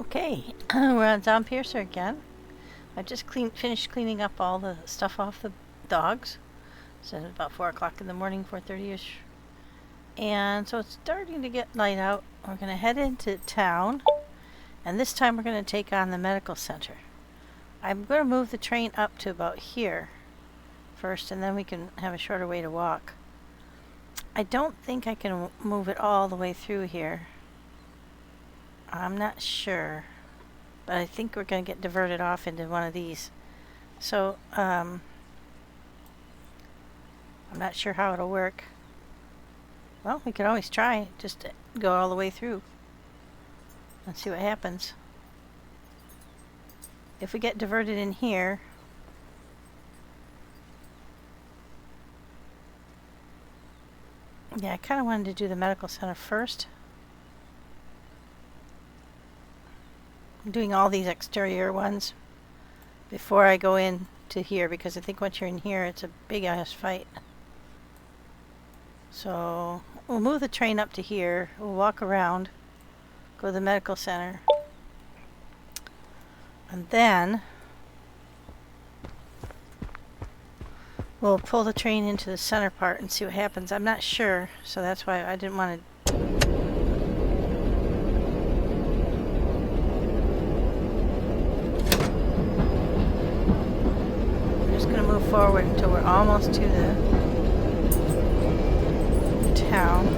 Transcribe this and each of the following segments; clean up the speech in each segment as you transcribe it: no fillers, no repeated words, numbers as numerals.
Okay, we're on Zompiercer again. I just finished cleaning up all the stuff off the dogs. So it's about 4 o'clock in the morning, 4:30ish. And so it's starting to get light out. We're going to head into town. And this time we're going to take on the medical center. I'm going to move the train up to about here first, and then we can have a shorter way to walk. I don't think I can move it all the way through here. I'm not sure, but I think we're going to get diverted off into one of these. So, I'm not sure how it'll work. Well, we could always try just to go all the way through and see what happens. If we get diverted in here, yeah, I kind of wanted to do the medical center first. I'm doing all these exterior ones before I go in to here, because I think once you're in here it's a big ass fight. So we'll move the train up to here, we'll walk around, go to the medical center, and then we'll pull the train into the center part and see what happens. I'm not sure, so that's why I didn't want to. Move forward until we're almost to the town.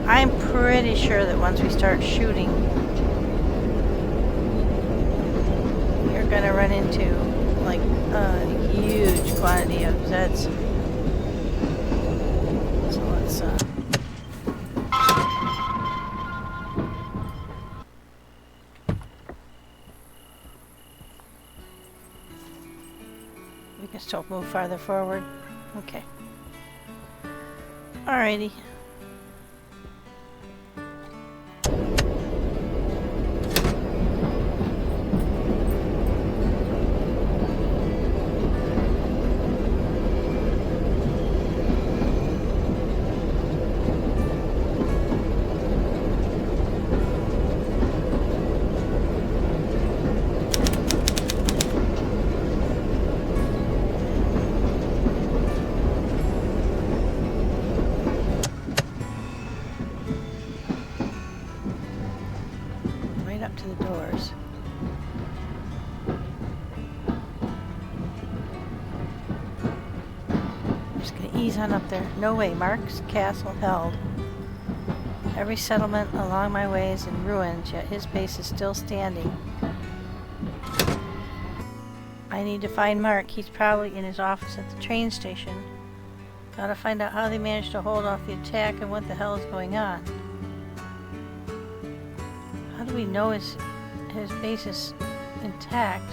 I'm pretty sure that once we start shooting, you're gonna run into like a huge quantity of Zeds. So let's we can still move farther forward. Okay. Alrighty. Up to the doors. I'm just going to ease on up there. No way. Mark's castle held. Every settlement along my way is in ruins, yet his base is still standing. I need to find Mark. He's probably in his office at the train station. Gotta find out how they managed to hold off the attack and what the hell is going on. How do we know his base is intact?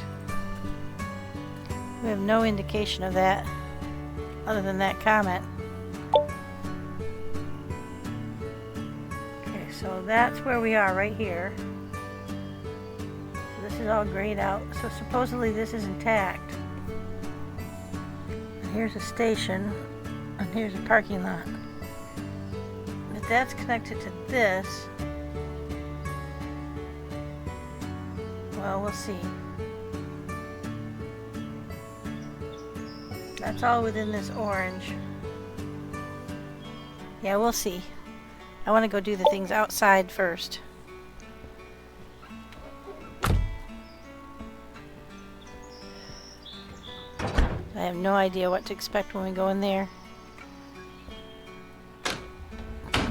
We have no indication of that other than that comment. Okay, so that's where we are right here. So this is all grayed out. So supposedly this is intact. And here's a station, and here's a parking lot. If that's connected to this, well, we'll see. That's all within this orange. Yeah, we'll see. I want to go do the things outside first. I have no idea what to expect when we go in there.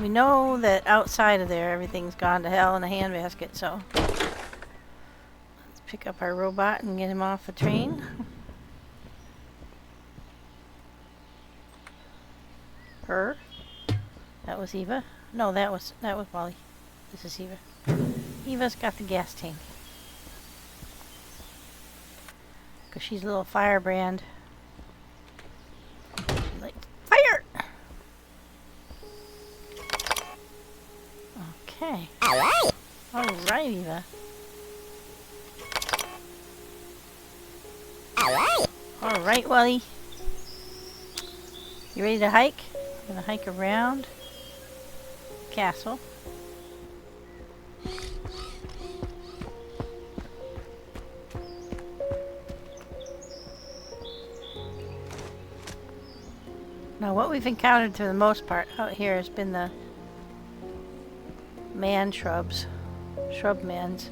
We know that outside of there everything's gone to hell in a handbasket, so pick up our robot and get him off the train. Her. That was Eva. No, that was Wally. This is Eva. Eva's got the gas tank. 'Cause she's a little firebrand. She's like, fire! Okay. Alright! Alright, Eva. Alright, Wally. You ready to hike? Gonna hike around castle. Now what we've encountered for the most part out here has been the man shrubs. Shrub mans.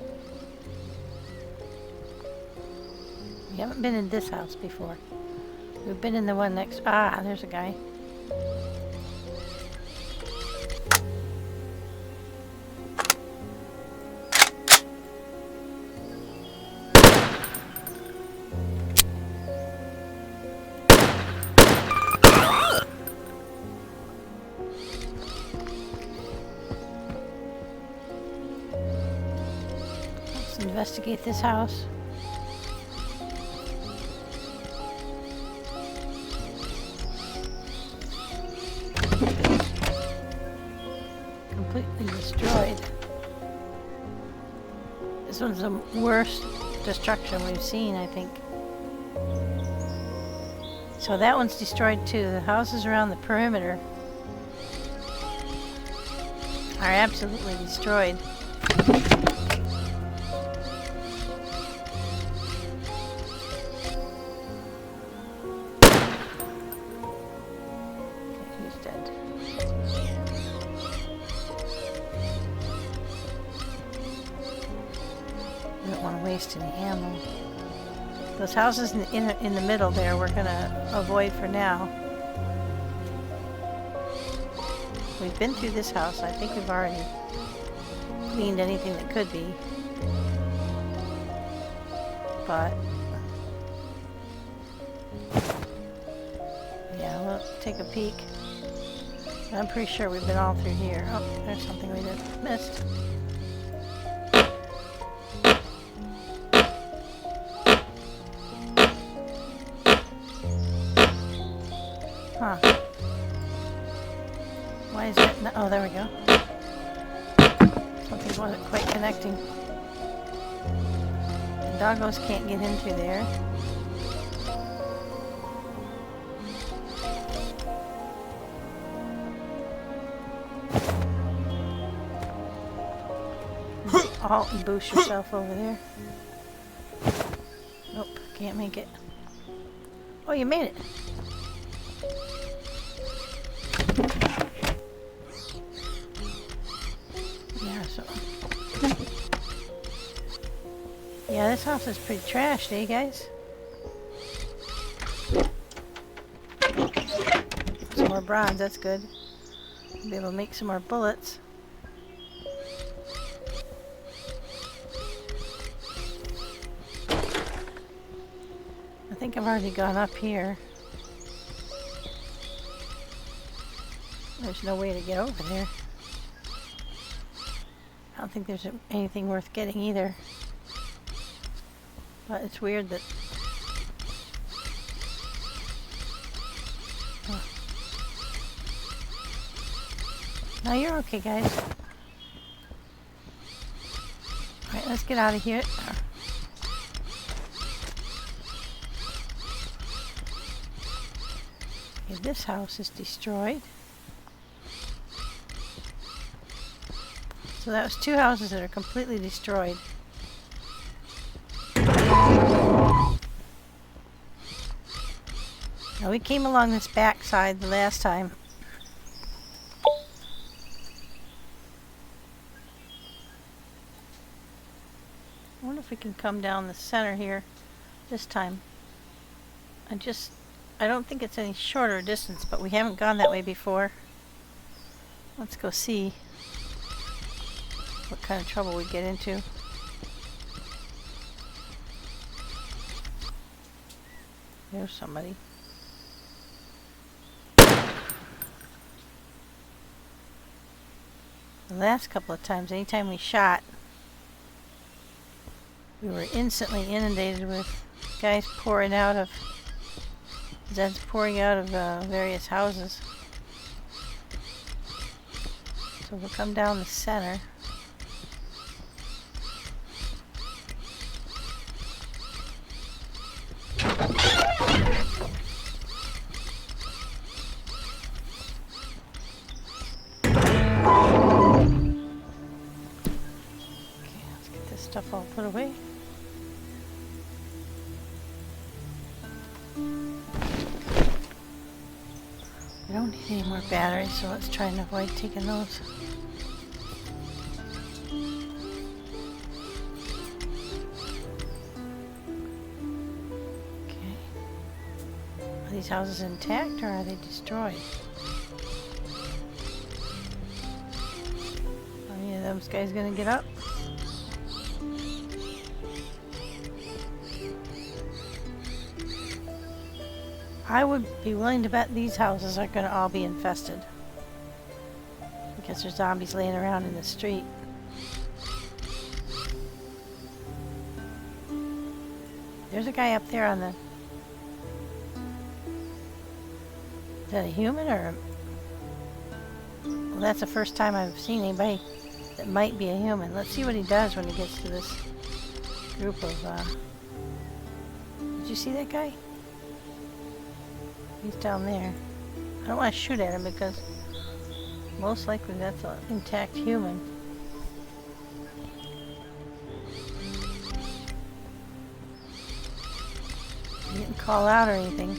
We haven't been in this house before. We've been in the one next... Ah, there's a guy. Let's investigate this house. Completely destroyed. This one's the worst destruction we've seen, I think. So that one's destroyed too. The houses around the perimeter are absolutely destroyed. Any ammo. Those houses in the middle there we're gonna avoid for now. We've been through this house. I think we've already cleaned anything that could be. But yeah, we'll take a peek. I'm pretty sure we've been all through here. Oh, there's something we missed. Huh. Why is that? Oh, there we go. Something wasn't quite connecting. The doggos can't get in through there. Alt and boost yourself over there. Nope, can't make it. Oh, you made it. Yeah, this house is pretty trashed, eh, guys? Some more bronze, that's good. We'll be able to make some more bullets. I think I've already gone up here. There's no way to get over there. I don't think there's anything worth getting either. But it's weird that... Oh. No, you're okay, guys. Alright, let's get out of here. Okay, this house is destroyed. So that was two houses that are completely destroyed. Now we came along this back side the last time. I wonder if we can come down the center here this time. I don't think it's any shorter distance, but we haven't gone that way before. Let's go see what kind of trouble we get into. There's somebody. The last couple of times, anytime we shot, we were instantly inundated with guys pouring out of... Zeds pouring out of various houses. So we'll come down the center. put away. We don't need any more batteries, so let's try and avoid taking those. Okay. Are these houses intact or are they destroyed? Are any of those guys gonna get up? I would be willing to bet these houses are going to all be infested. Because there's zombies laying around in the street. There's a guy up there on the... Is that a human or... Well, that's the first time I've seen anybody that might be a human. Let's see what he does when he gets to this group of... Did you see that guy? He's down there. I don't want to shoot at him because most likely that's an intact human. He didn't call out or anything.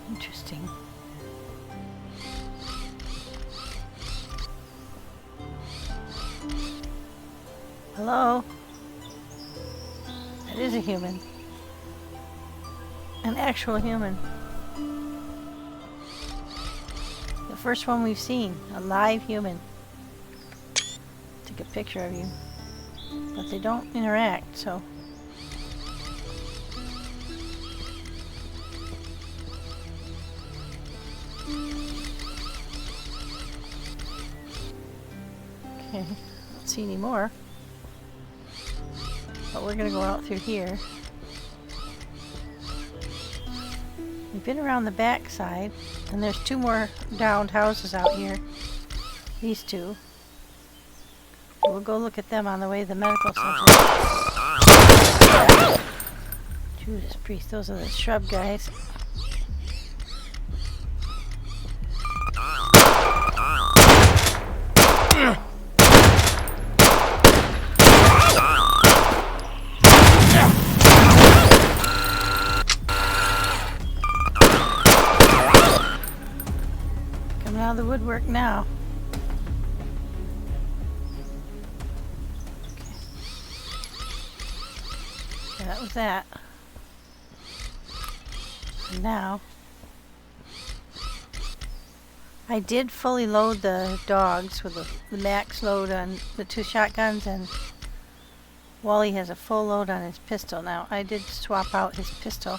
Interesting. Hello? That is a human. An actual human. The first one we've seen. A live human. Take a picture of you. But they don't interact, so... Okay, I don't see any more. But we're gonna go out through here. We've been around the back side, and there's two more downed houses out here. These two. We'll go look at them on the way to the medical center. Judas Priest, those are the shrub guys. Coming out of the woodwork now. Okay. Yeah, that was that. And now, I did fully load the dogs with the max load on the 2 shotguns, and Wally has a full load on his pistol. Now, I did swap out his pistol.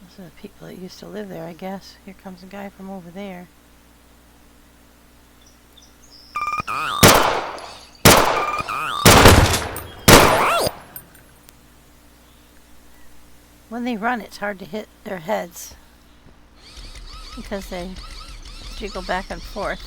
Those are the people that used to live there, I guess. Here comes a guy from over there. When they run, it's hard to hit their heads because they jiggle back and forth.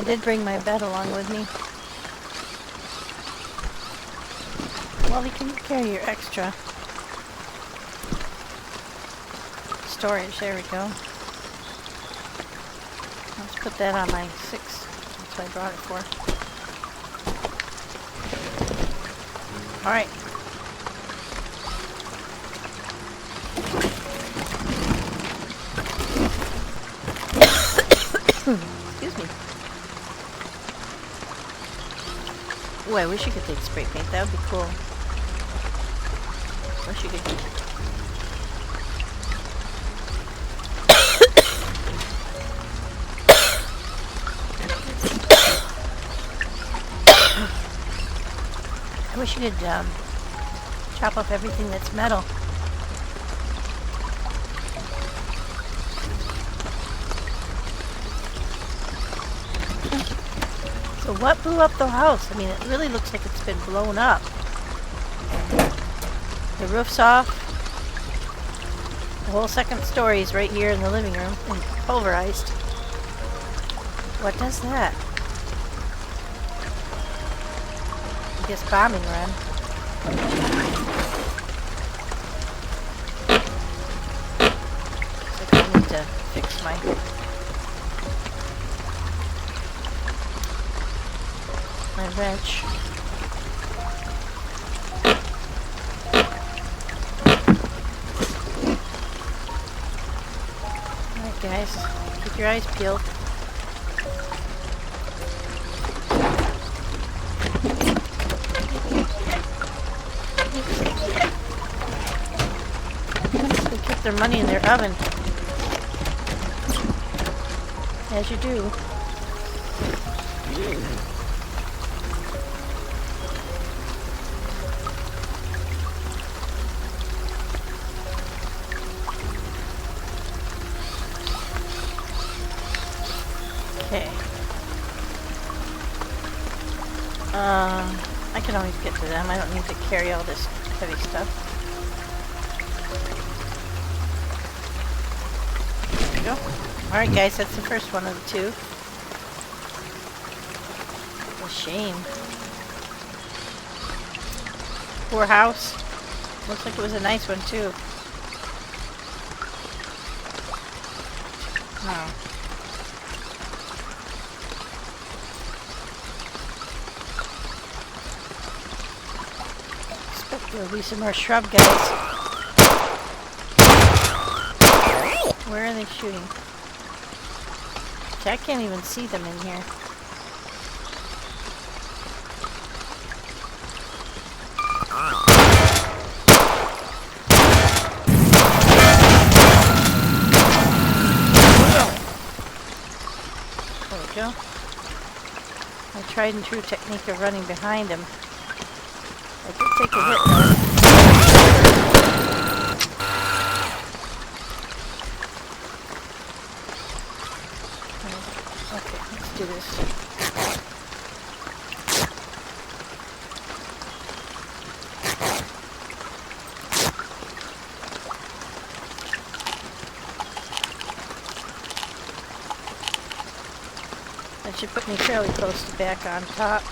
I did bring my bed along with me. Well, you can carry your extra storage. There we go. Let's put that on my 6. That's what I brought it for. Alright. Excuse me. Ooh, I wish you could take spray paint. That would be cool. Wish you could. I wish you could chop off everything that's metal. So what blew up the house? I mean, it really looks like it's been blown up. The roof's off. The whole second story is right here in the living room and pulverized. What does that? I guess bombing run. Looks like I need to fix my wrench. Alright guys, keep your eyes peeled. They keep their money in their oven. As you do. Okay. I can always get to them. I don't need to carry all this heavy stuff. There you go. Alright guys, that's the first one of the two. What a shame. Poor house. Looks like it was a nice one too. Oh. There'll be some more shrub guys. Where are they shooting? I can't even see them in here. There we go. My tried and true technique of running behind them. I did take a hit though. Okay, let's do this. That should put me fairly close to back on top.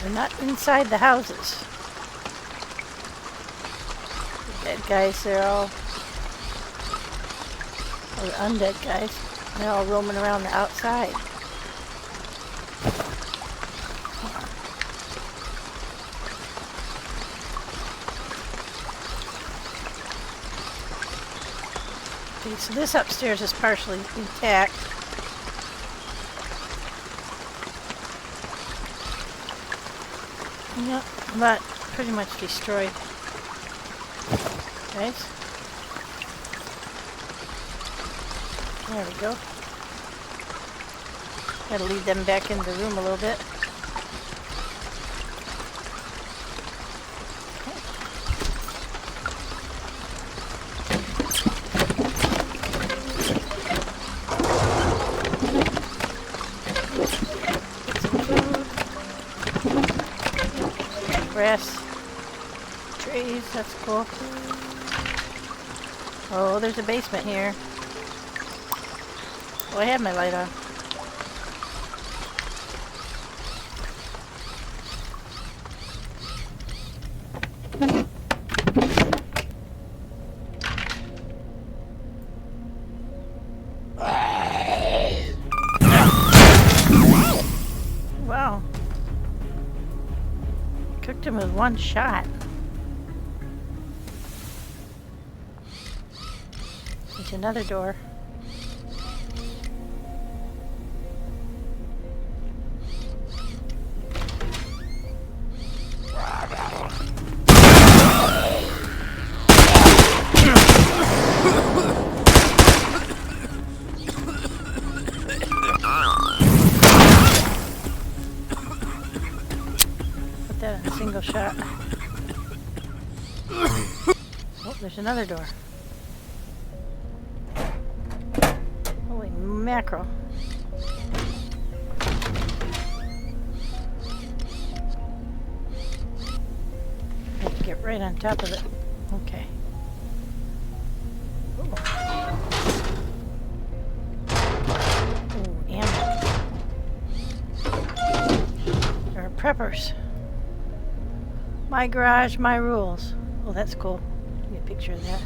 They're not inside the houses. The dead guys, they're all, or the undead guys, they're all roaming around the outside. Okay, so this upstairs is partially intact. Yep, but pretty much destroyed. Guys. There we go. Gotta lead them back into the room a little bit. Brass trays, that's cool. Oh, there's a basement here. Oh, I had my light on. Wow. Cooked him with one shot. There's another door. Put that in a single shot. Oh, there's another door. Holy mackerel. Have to get right on top of it. Okay. Ooh. Ooh, ammo. There are preppers. My garage, my rules. Oh, that's cool. Get a picture of that.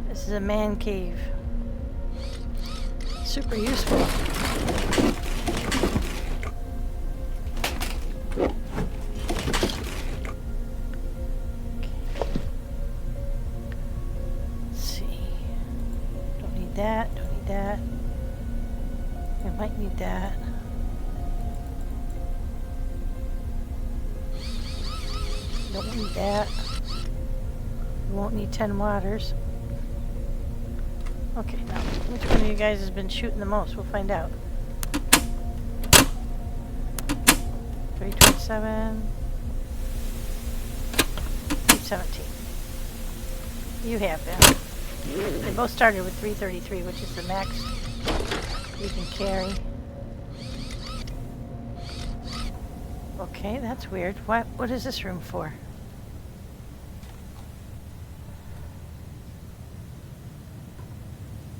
This is a man cave. Super useful. Let's see. Don't need that, don't need that. I might need that. Don't need that. We won't need 10 waters. Okay, now, which one of you guys has been shooting the most? We'll find out. 327. 317. You have been. They both started with 333, which is the max you can carry. Okay, that's weird. What is this room for?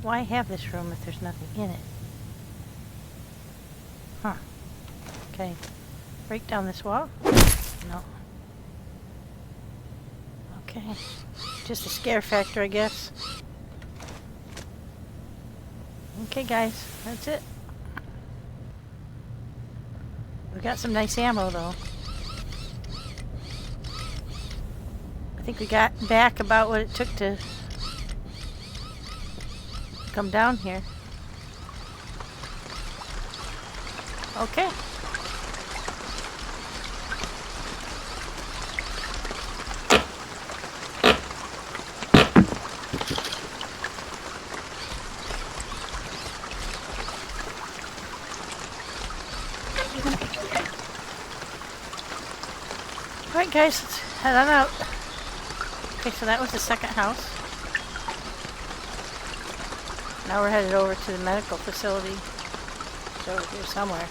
Why have this room if there's nothing in it? Huh. Okay. Break down this wall? No. Okay. Just a scare factor, I guess. Okay, guys. That's it. We got some nice ammo, though. I think we got back about what it took to come down here. Okay. Alright guys, let's head on out. Okay, so that was the second house. Now we're headed over to the medical facility. It's over here somewhere.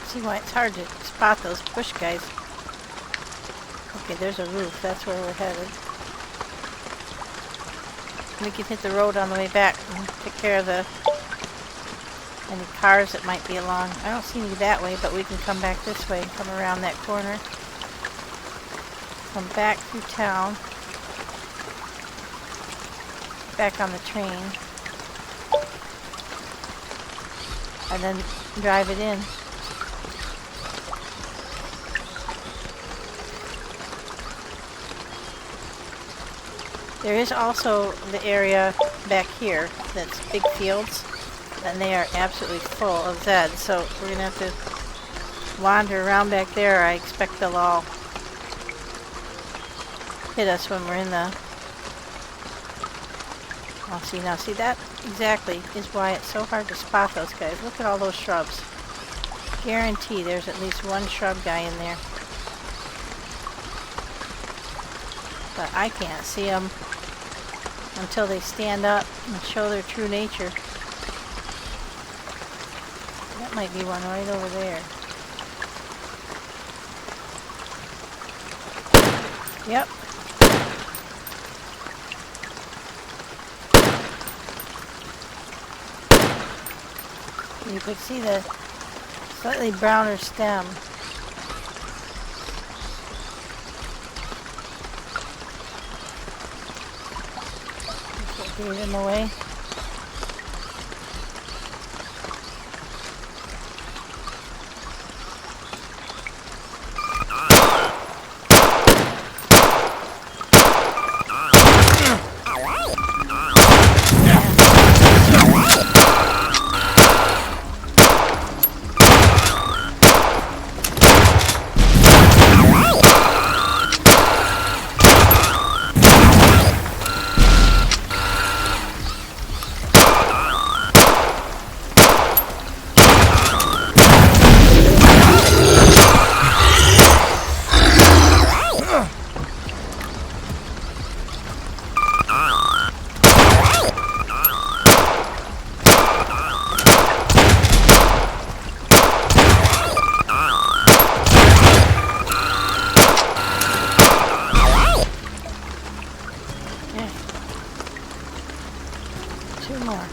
See why it's hard to spot those bush guys. Okay, there's a roof. That's where we're headed. We can hit the road on the way back and take care of any cars that might be along. I don't see any that way, but we can come back this way and come around that corner. Come back through town. Back on the train. And then drive it in. There is also the area back here that's big fields, and they are absolutely full of Zeds, so we're going to have to wander around back there. I expect they'll all hit us when we're in the... I'll see now. See, that exactly is why it's so hard to spot those guys. Look at all those shrubs. Guarantee there's at least one shrub guy in there. But I can't see them until they stand up and show their true nature. That might be one right over there. Yep. You could see the slightly browner stem. Gave him away. Two more.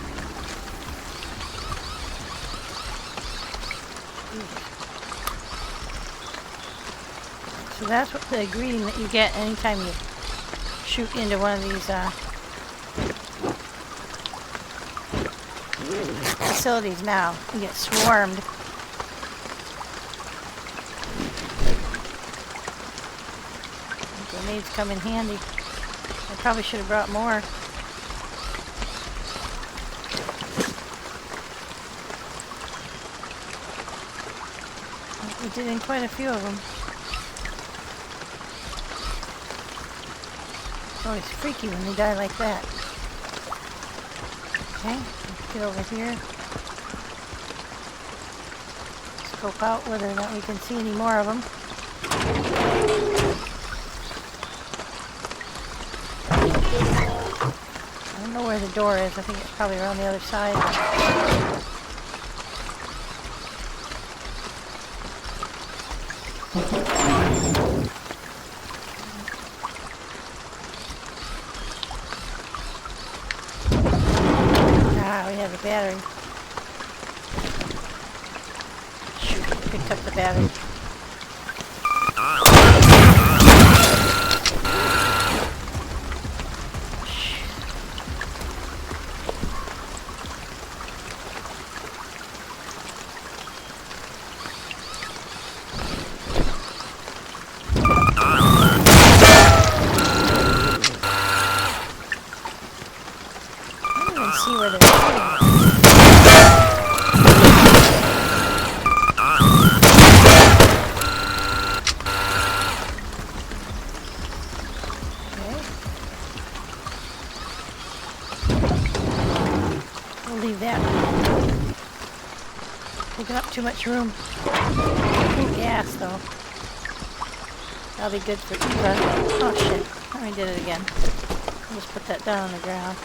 So that's what the greeting that you get anytime you shoot into one of these facilities now. You get swarmed. Grenades come in handy. I probably should have brought more. We did in quite a few of them. It's always freaky when they die like that. Okay, let's get over here. Scope out whether or not we can see any more of them. I don't know where the door is. I think it's probably around the other side. We have a battery. Shoot, picked up the battery. See where they're shooting. Okay. We'll leave that. Taking up too much room. Gas though. That'll be good for Eva. Oh shit. I did it again. I'll just put that down on the ground.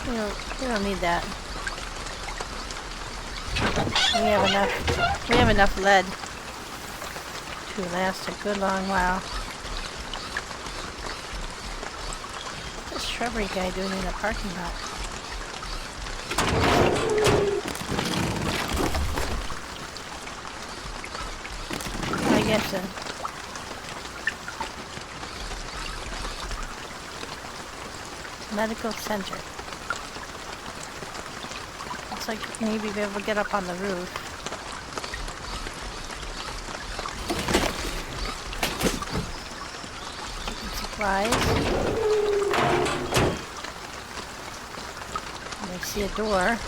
We don't need that. We have enough lead to last a good long while. What's this shrubbery guy doing in the parking lot? I guess so. Medical center. Looks like maybe be able to get up on the roof. Supplies. And I see a door.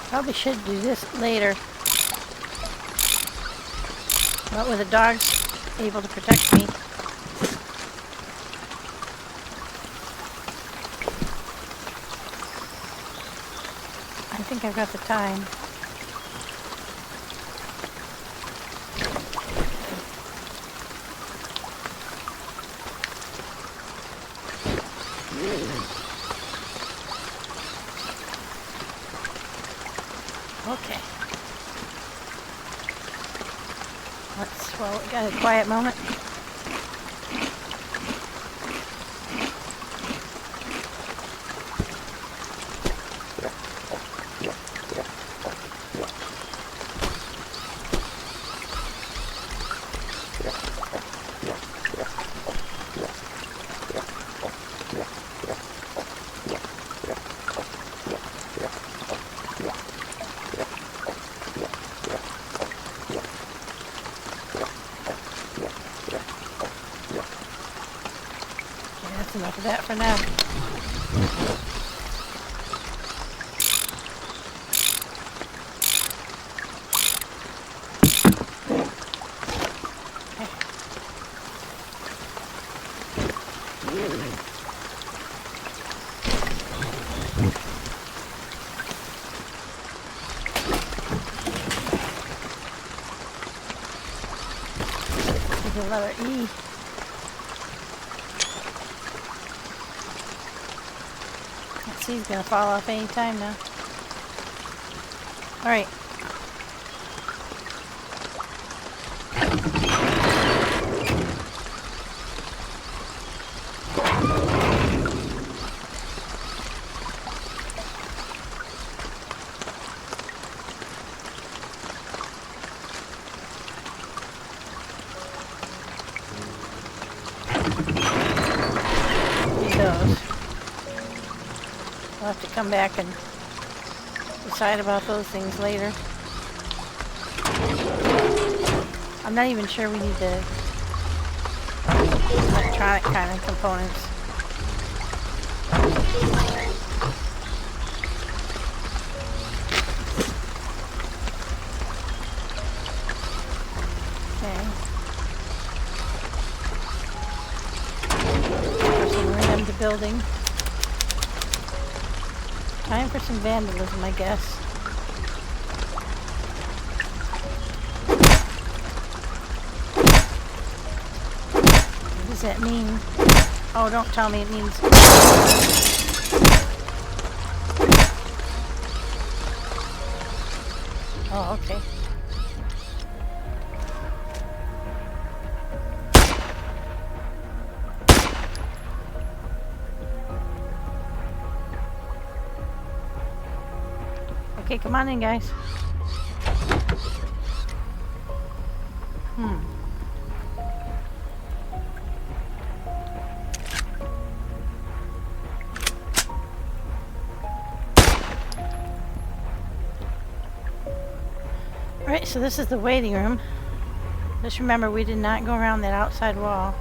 Probably should do this later. But with the dogs able to protect me. I think I've got the time. Okay. Well, we got a quiet moment. Enough of that for now. The letter E. He's gonna fall off any time now. All right. Do those. We'll have to come back and decide about those things later. I'm not even sure we need the electronic kind of components. Okay. There's some room in the building. Time for some vandalism, I guess. What does that mean? Oh, don't tell me it means... Oh, okay. Okay, come on in, guys. Alright, so this is the waiting room. Just remember, we did not go around that outside wall.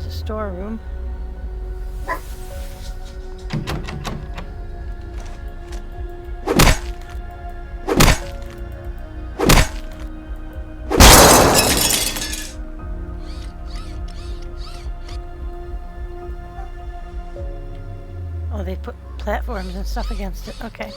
Storeroom. Oh, they put platforms and stuff against it. Okay.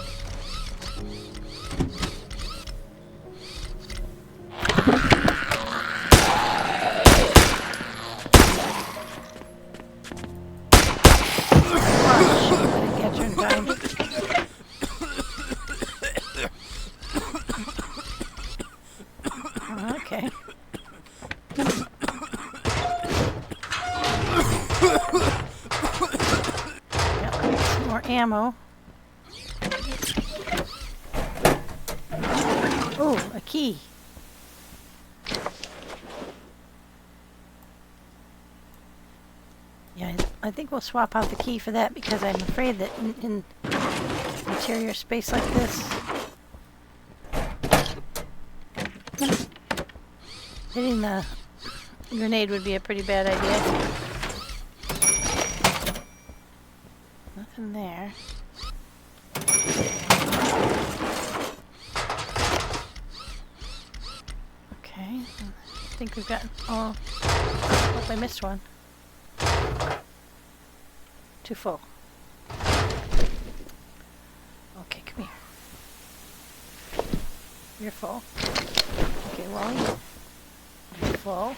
Okay. Yep, some more ammo. Oh, a key. Yeah, I think we'll swap out the key for that because I'm afraid that in interior space like this, Hitting the grenade would be a pretty bad idea. Nothing there. Okay, I think we've gotten... Oh, I missed one. Too full. Okay, come here. You're full. Okay, Wally. You're full.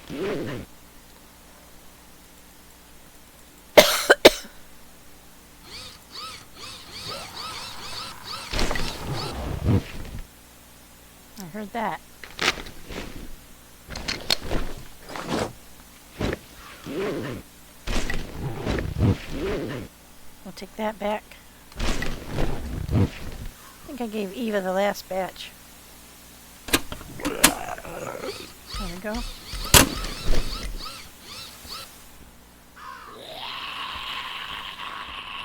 I heard that. We'll take that back. I think I gave Eva the last batch. There we go.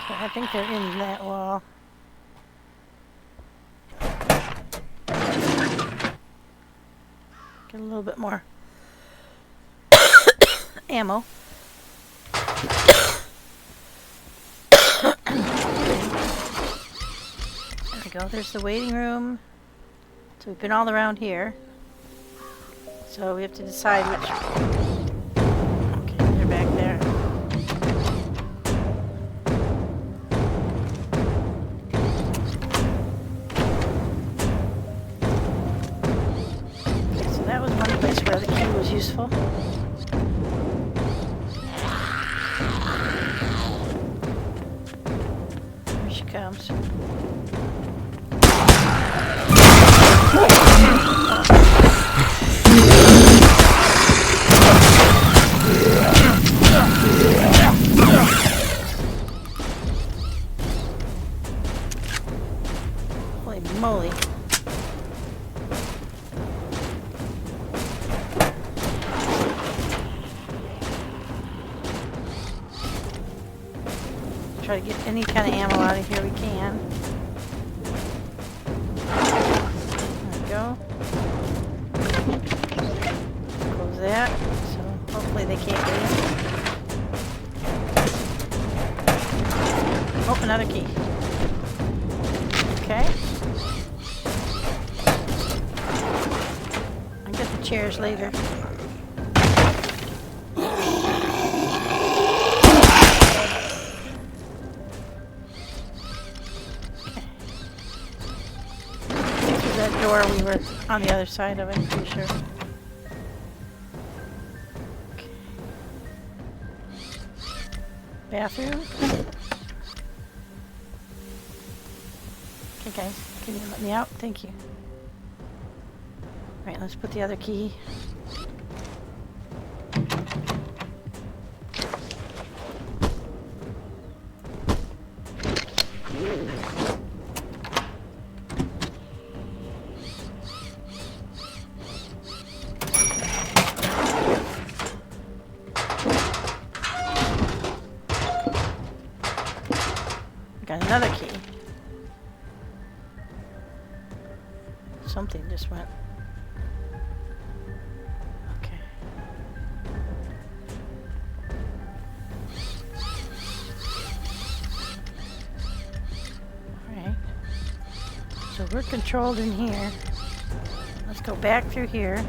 So I think they're in that wall. Get a little bit more ammo. There we go. There's the waiting room. So we've been all around here. So we have to decide which... Okay, they're back there. Okay, so that was one place where the key was useful. Here she comes. Holy moly. Try to get any kind of ammo out of here we can. There we go. Close that, so hopefully they can't get in. Oh, another key. Okay. I'll get the chairs later. That door we were on the other side of, I'm pretty sure. Okay. Bathroom. Okay guys, can you let me out? Thank you. Alright, let's put the other key. Got another key. Something just went. Okay. Alright. So we're controlled in here. Let's go back through here.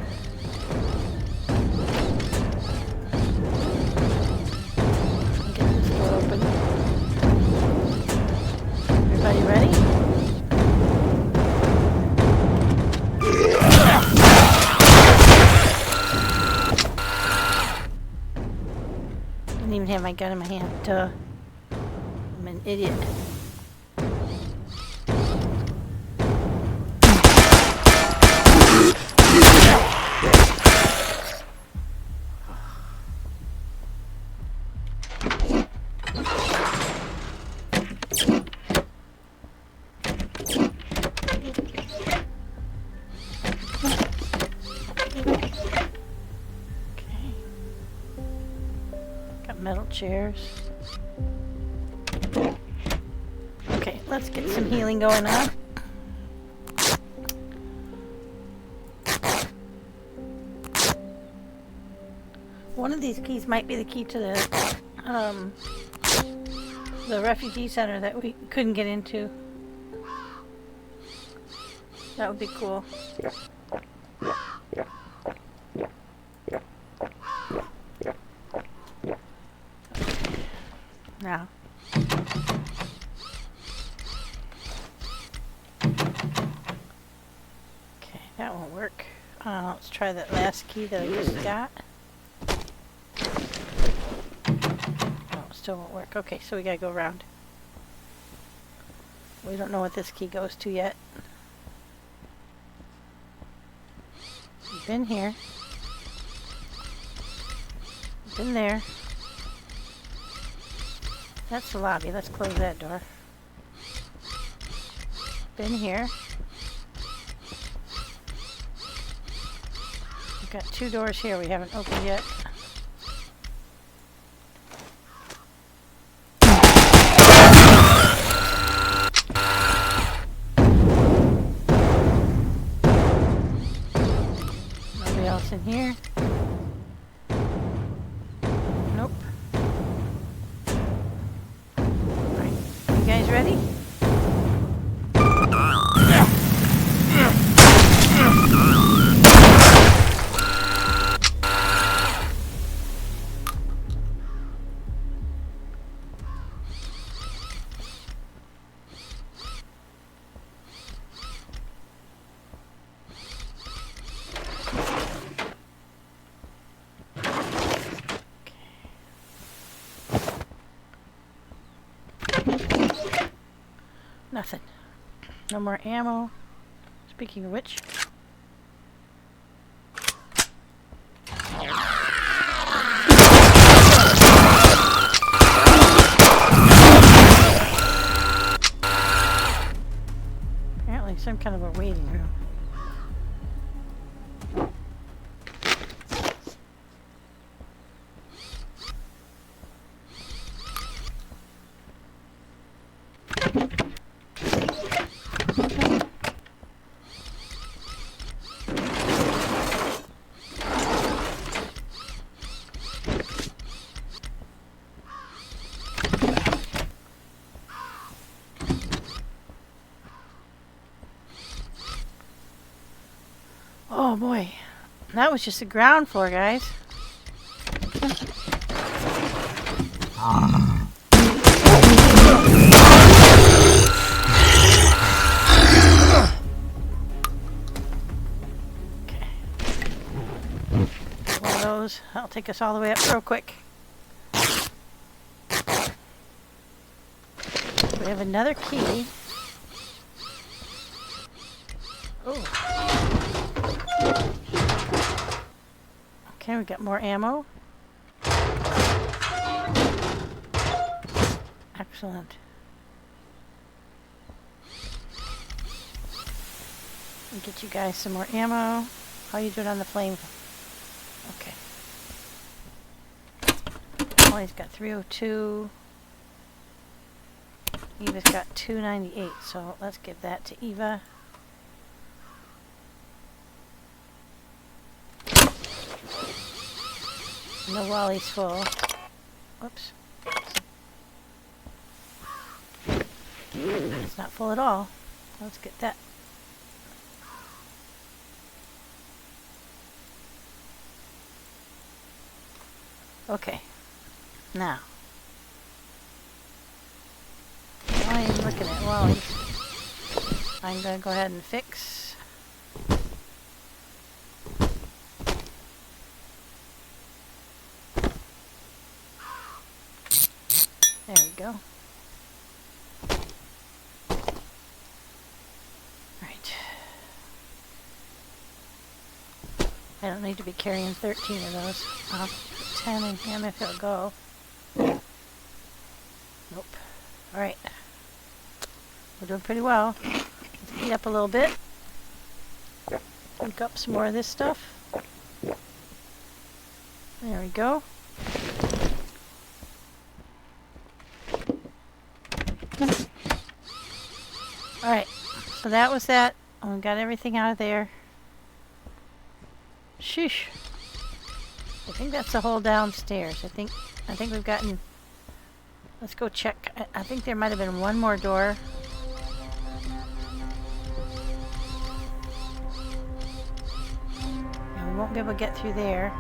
Get this door open. Everybody ready? Didn't even have my gun in my hand. Duh. I'm an idiot. Metal chairs. Okay, let's get some healing going on. One of these keys might be the key to the refugee center that we couldn't get into. That would be cool. Now. Okay, that won't work. Let's try that last key that I just got. No, it still won't work. Okay, so we gotta go around. We don't know what this key goes to yet. Been here. Been there. That's the lobby. Let's close that door. Been here. We've got 2 doors here we haven't opened yet. Nobody else in here. Nope. Alright, you guys ready? Nothing. No more ammo. Speaking of which. Apparently some kind of a waiting room. Oh boy, that was just the ground floor, guys. Okay. One of those. That'll take us all the way up real quick. We have another key. Oh. Okay, we got more ammo. Excellent. We'll get you guys some more ammo. How you doing on the flame? Okay. Molly's got 302. Eva's got 298, so let's give that to Eva. No, Wally's full. Whoops. It's not full at all. Let's get that. Okay. Now. While I'm looking at Wally's, I'm going to go ahead and fix. There we go. Right. I don't need to be carrying 13 of those. I'll put 10 in him if he'll go. Nope. Alright. We're doing pretty well. Let's heat up a little bit. Pick up some more of this stuff. There we go. Alright, so that was that. We got everything out of there. Sheesh. I think that's the whole downstairs. I think we've gotten... Let's go check. I think there might have been one more door. And we won't be able to get through there.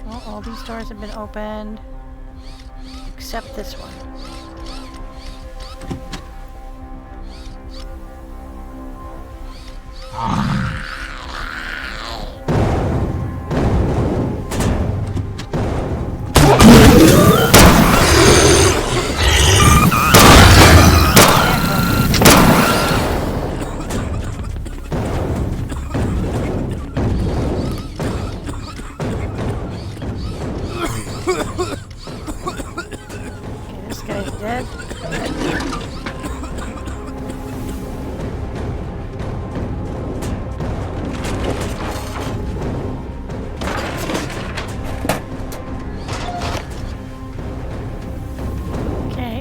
Well, all these doors have been opened. Except this one. Dead. Okay.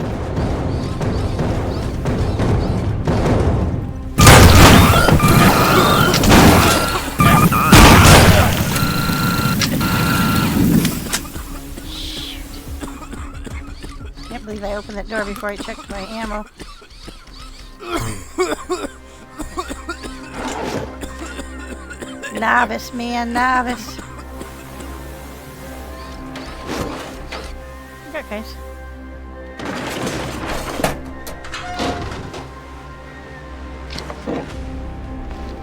Can't believe I opened that door before I checked my ammo. Novice, man, novice. Okay, guys.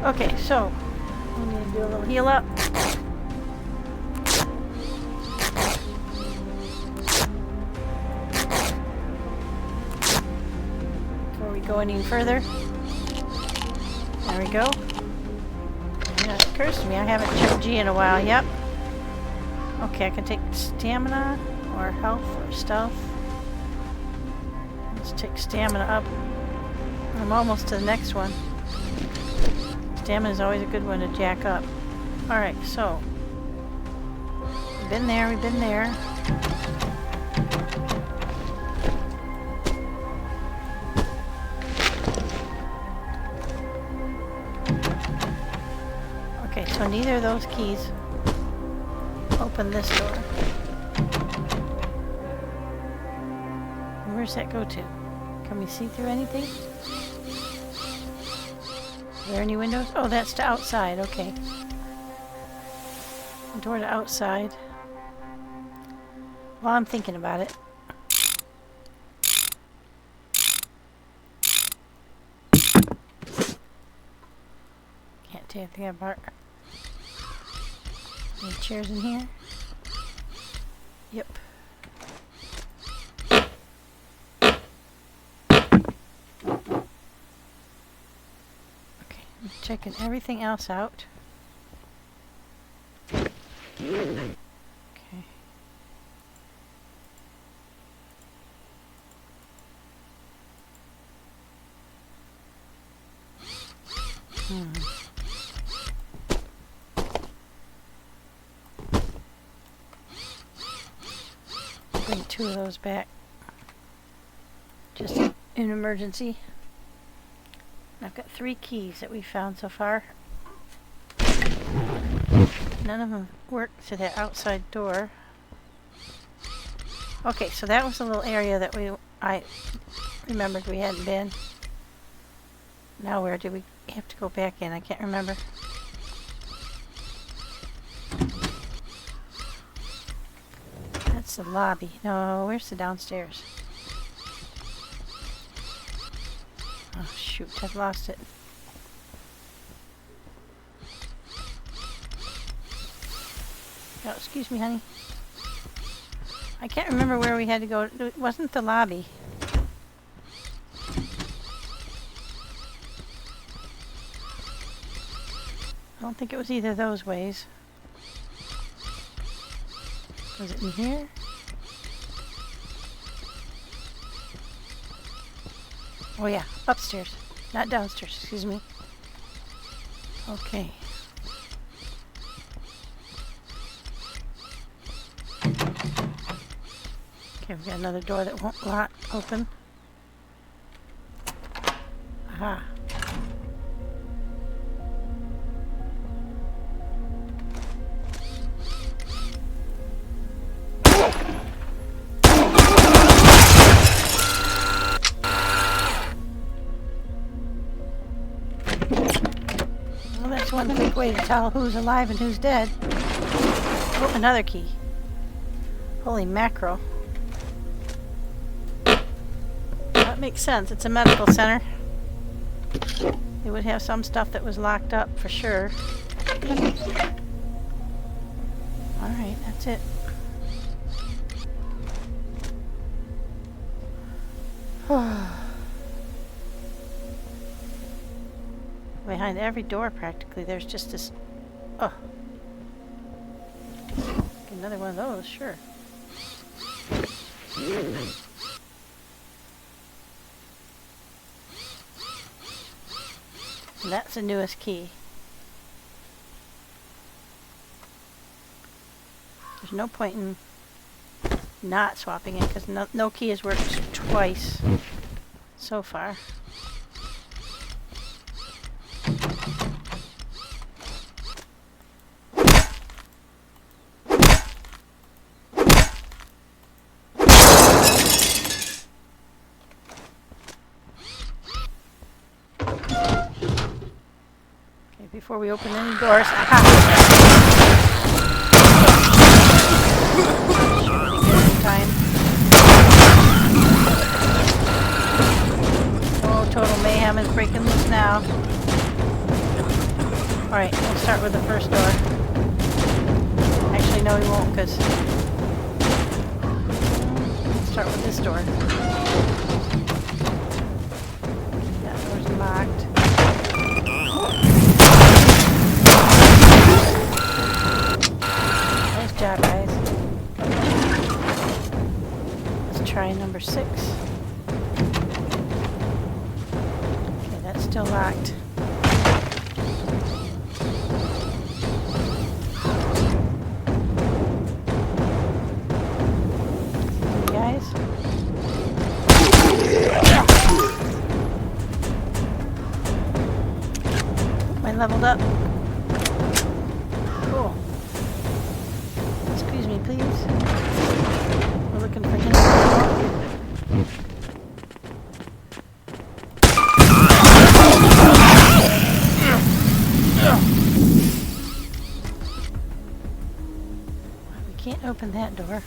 Okay, so I'm gonna do a little heal up. Before we go any further. There we go. Yeah, it occurs to me I haven't checked G in a while. Yep. Okay, I can take stamina or health or stealth. Let's take stamina up. I'm almost to the next one. Stamina is always a good one to jack up. Alright, so we've been there, we've been there. Okay, so neither of those keys open this door. Where's that go to? Can we see through anything? Are there any windows? Oh, that's to outside. Okay. Door to outside. While I'm thinking about it. Can't take anything apart. Any chairs in here? Yep. Checking everything else out. Okay. Bring 2 of those back. Just in emergency. I've got 3 keys that we've found so far. None of them work to that outside door. Okay, so that was a little area that I remembered we hadn't been. Now where do we have to go back in? I can't remember. That's the lobby. No, where's the downstairs? Oh shoot, I've lost it. Oh, excuse me, honey. I can't remember where we had to go. It wasn't the lobby. I don't think it was either of those ways. Was it in here? Oh yeah, upstairs. Not downstairs, excuse me. Okay. Okay, we've got another door that won't lock open. Aha. Well, that's one quick way to tell who's alive and who's dead. Oh, another key. Holy mackerel. That makes sense. It's a medical center. They would have some stuff that was locked up for sure. Alright, that's it. Behind every door practically there's just this... Oh. Another one of those, sure. And that's the newest key. There's no point in not swapping it because no key has worked twice so far. Before we open any doors. Aha! Time. Oh, total mayhem is breaking loose now. Alright, we'll start with the first door. Actually, no, we won't, because... Let's start with this door. That door's locked. Nice job, guys. Let's try number 6. Okay, that's still locked. See you guys. Mine leveled up. Cool. Excuse me, please. We're looking for him. We can't open that door.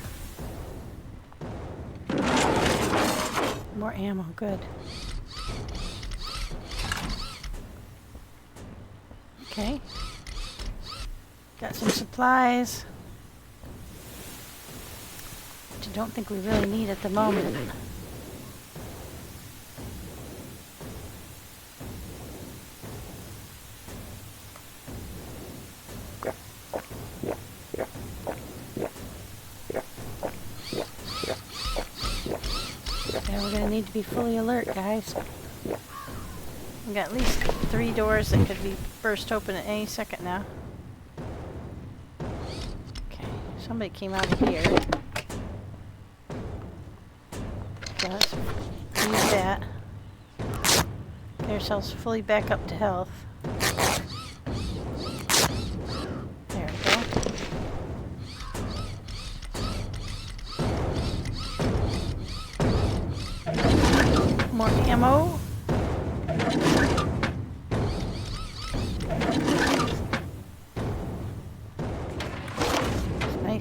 More ammo, good. Okay. Got some supplies. Which I don't think we really need at the moment. Yeah, we're gonna need to be fully alert, guys. We've got at least 3 doors that could be burst open at any second now. Okay, somebody came out of here. Okay, let's use that. Get ourselves fully back up to health. There we go. More ammo.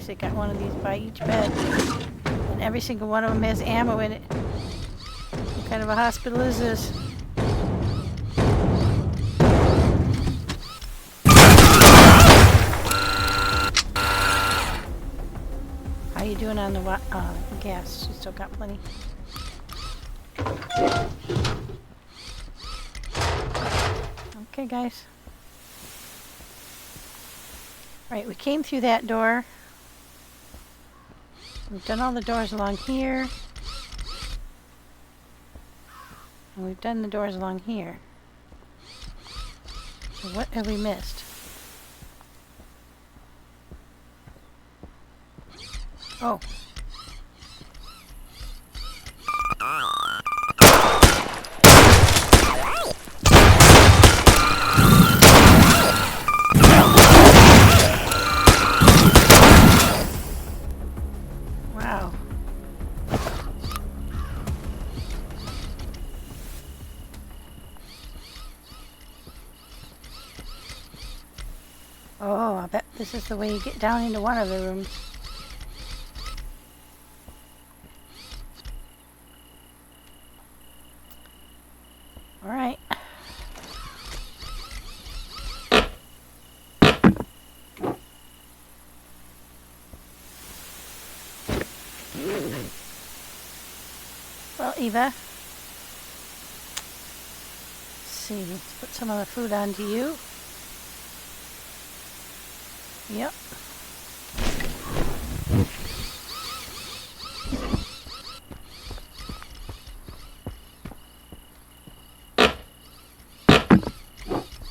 They got one of these by each bed, and every single one of them has ammo in it. What kind of a hospital is this? How you doing on the gas? She still got plenty. Okay, guys. Right, we came through that door. We've done all the doors along here. And we've done the doors along here. So what have we missed? Oh. Wow. Oh, I bet this is the way you get down into one of the rooms. All right. Well, Eva, let's see. Let's put some of the food onto you. Yep.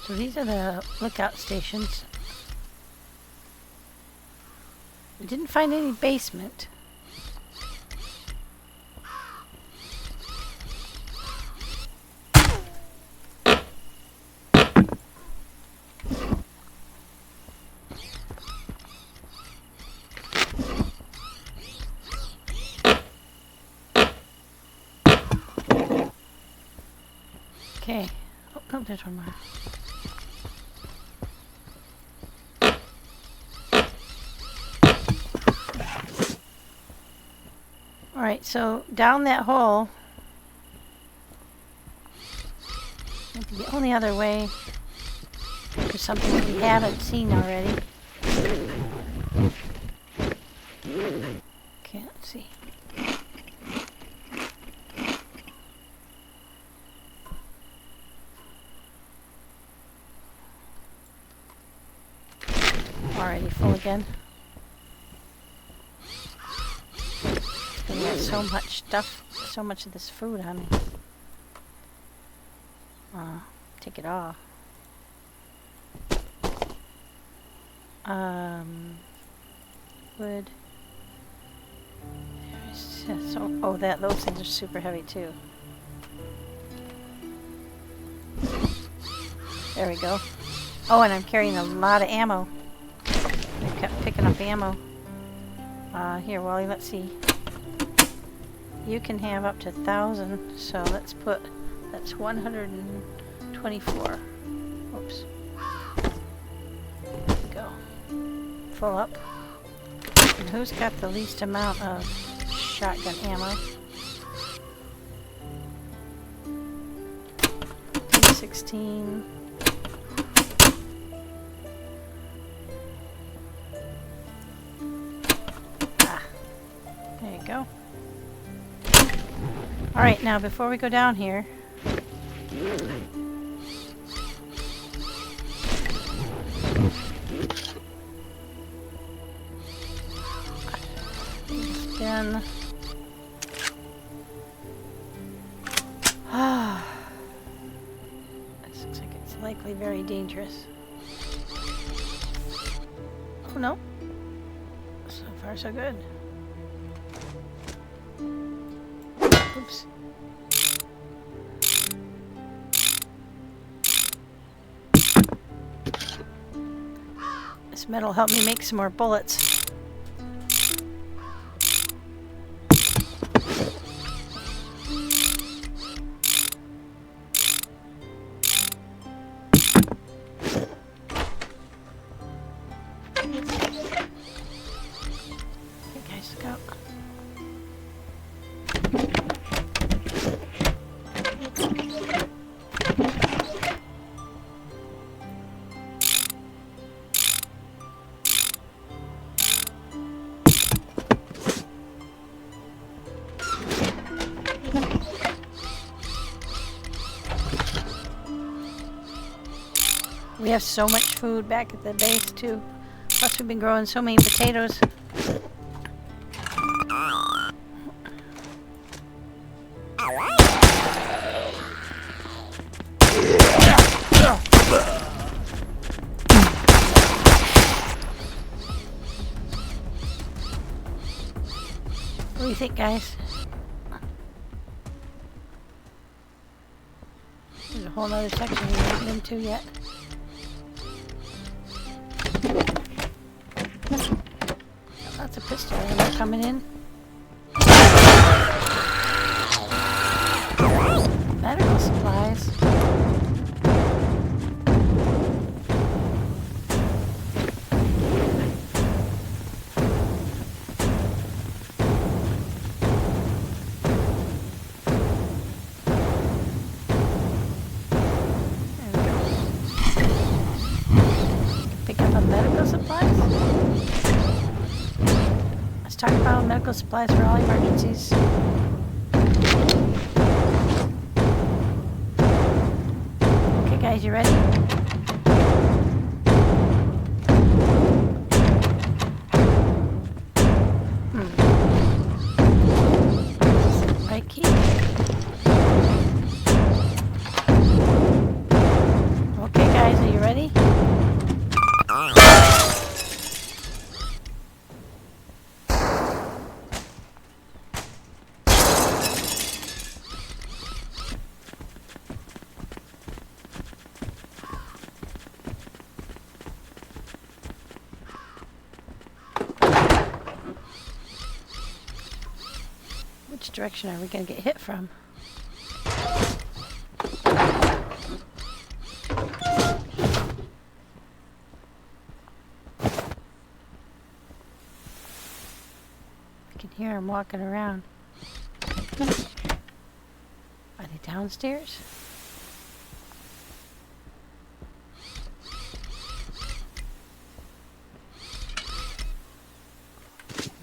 So these are the lookout stations. We didn't find any basement. Okay. Oh, no, there's one more. Alright, so down that hole, the only other way is something that we haven't seen already. Can't see. Already full again. We got so much stuff, so much of this food on me. Take it off. Wood. So, oh, those things are super heavy too. There we go. Oh, and I'm carrying a lot of ammo. I kept picking up ammo. Here, Wally, let's see. You can have up to 1,000, so let's put, that's 124. Oops. There we go. Full up. And who's got the least amount of shotgun ammo? 16. There you go. Alright, now before we go down here, then this looks like it's likely very dangerous. Oh no. So far so good. Oops. This metal helped me make some more bullets. Okay guys, look out. We have so much food back at the base too. Plus we've been growing so many potatoes. What do you think, guys? There's a whole other section we haven't been to yet. Lots of pistol ammo coming in. Medical supplies. stockpile medical supplies for all emergencies. Okay, guys, you ready? Right key. Okay, guys, are you ready? Which direction are we going to get hit from? I can hear them walking around. Are they downstairs?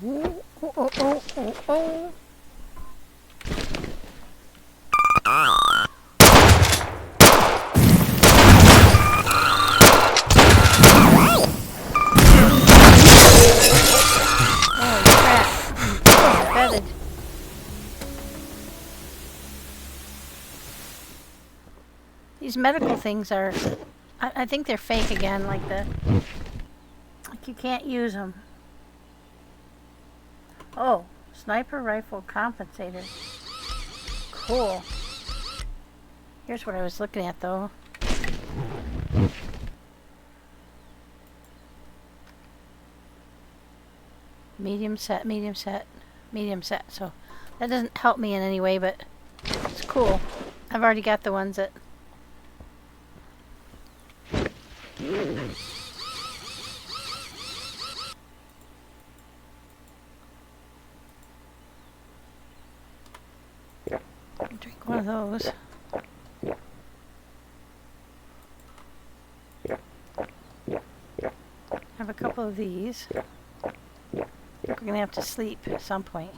Oh, oh, oh, oh, oh, oh. These medical things are, I think they're fake again, like you can't use them. Oh, sniper rifle compensator. Cool. Here's what I was looking at though. Medium set, medium set, medium set. So that doesn't help me in any way, but it's cool. I've already got the ones that drink one of those. Have a couple of these. We're gonna have to sleep at some point.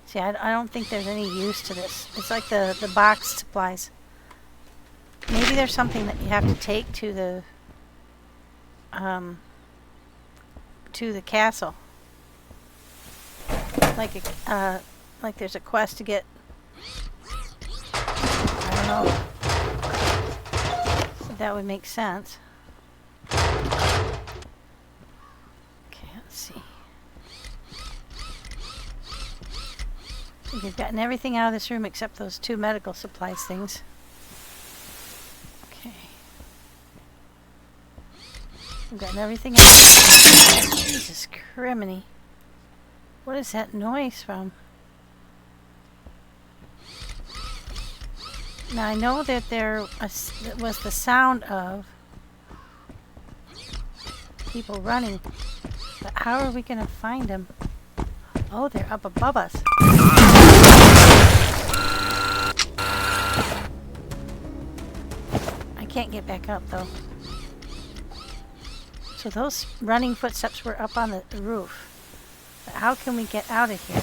See, I don't think there's any use to this. It's like the boxed supplies. Maybe there's something that you have to take to the castle. Like there's a quest to get. I don't know. So that would make sense. Okay, let's see. I think we've gotten everything out of this room except those two medical supplies things. Okay. We've gotten everything out. Jesus criminy. What is that noise from? Now I know that there was the sound of people running, but how are we going to find them? Oh, they're up above us. I can't get back up though. So those running footsteps were up on the roof. But how can we get out of here?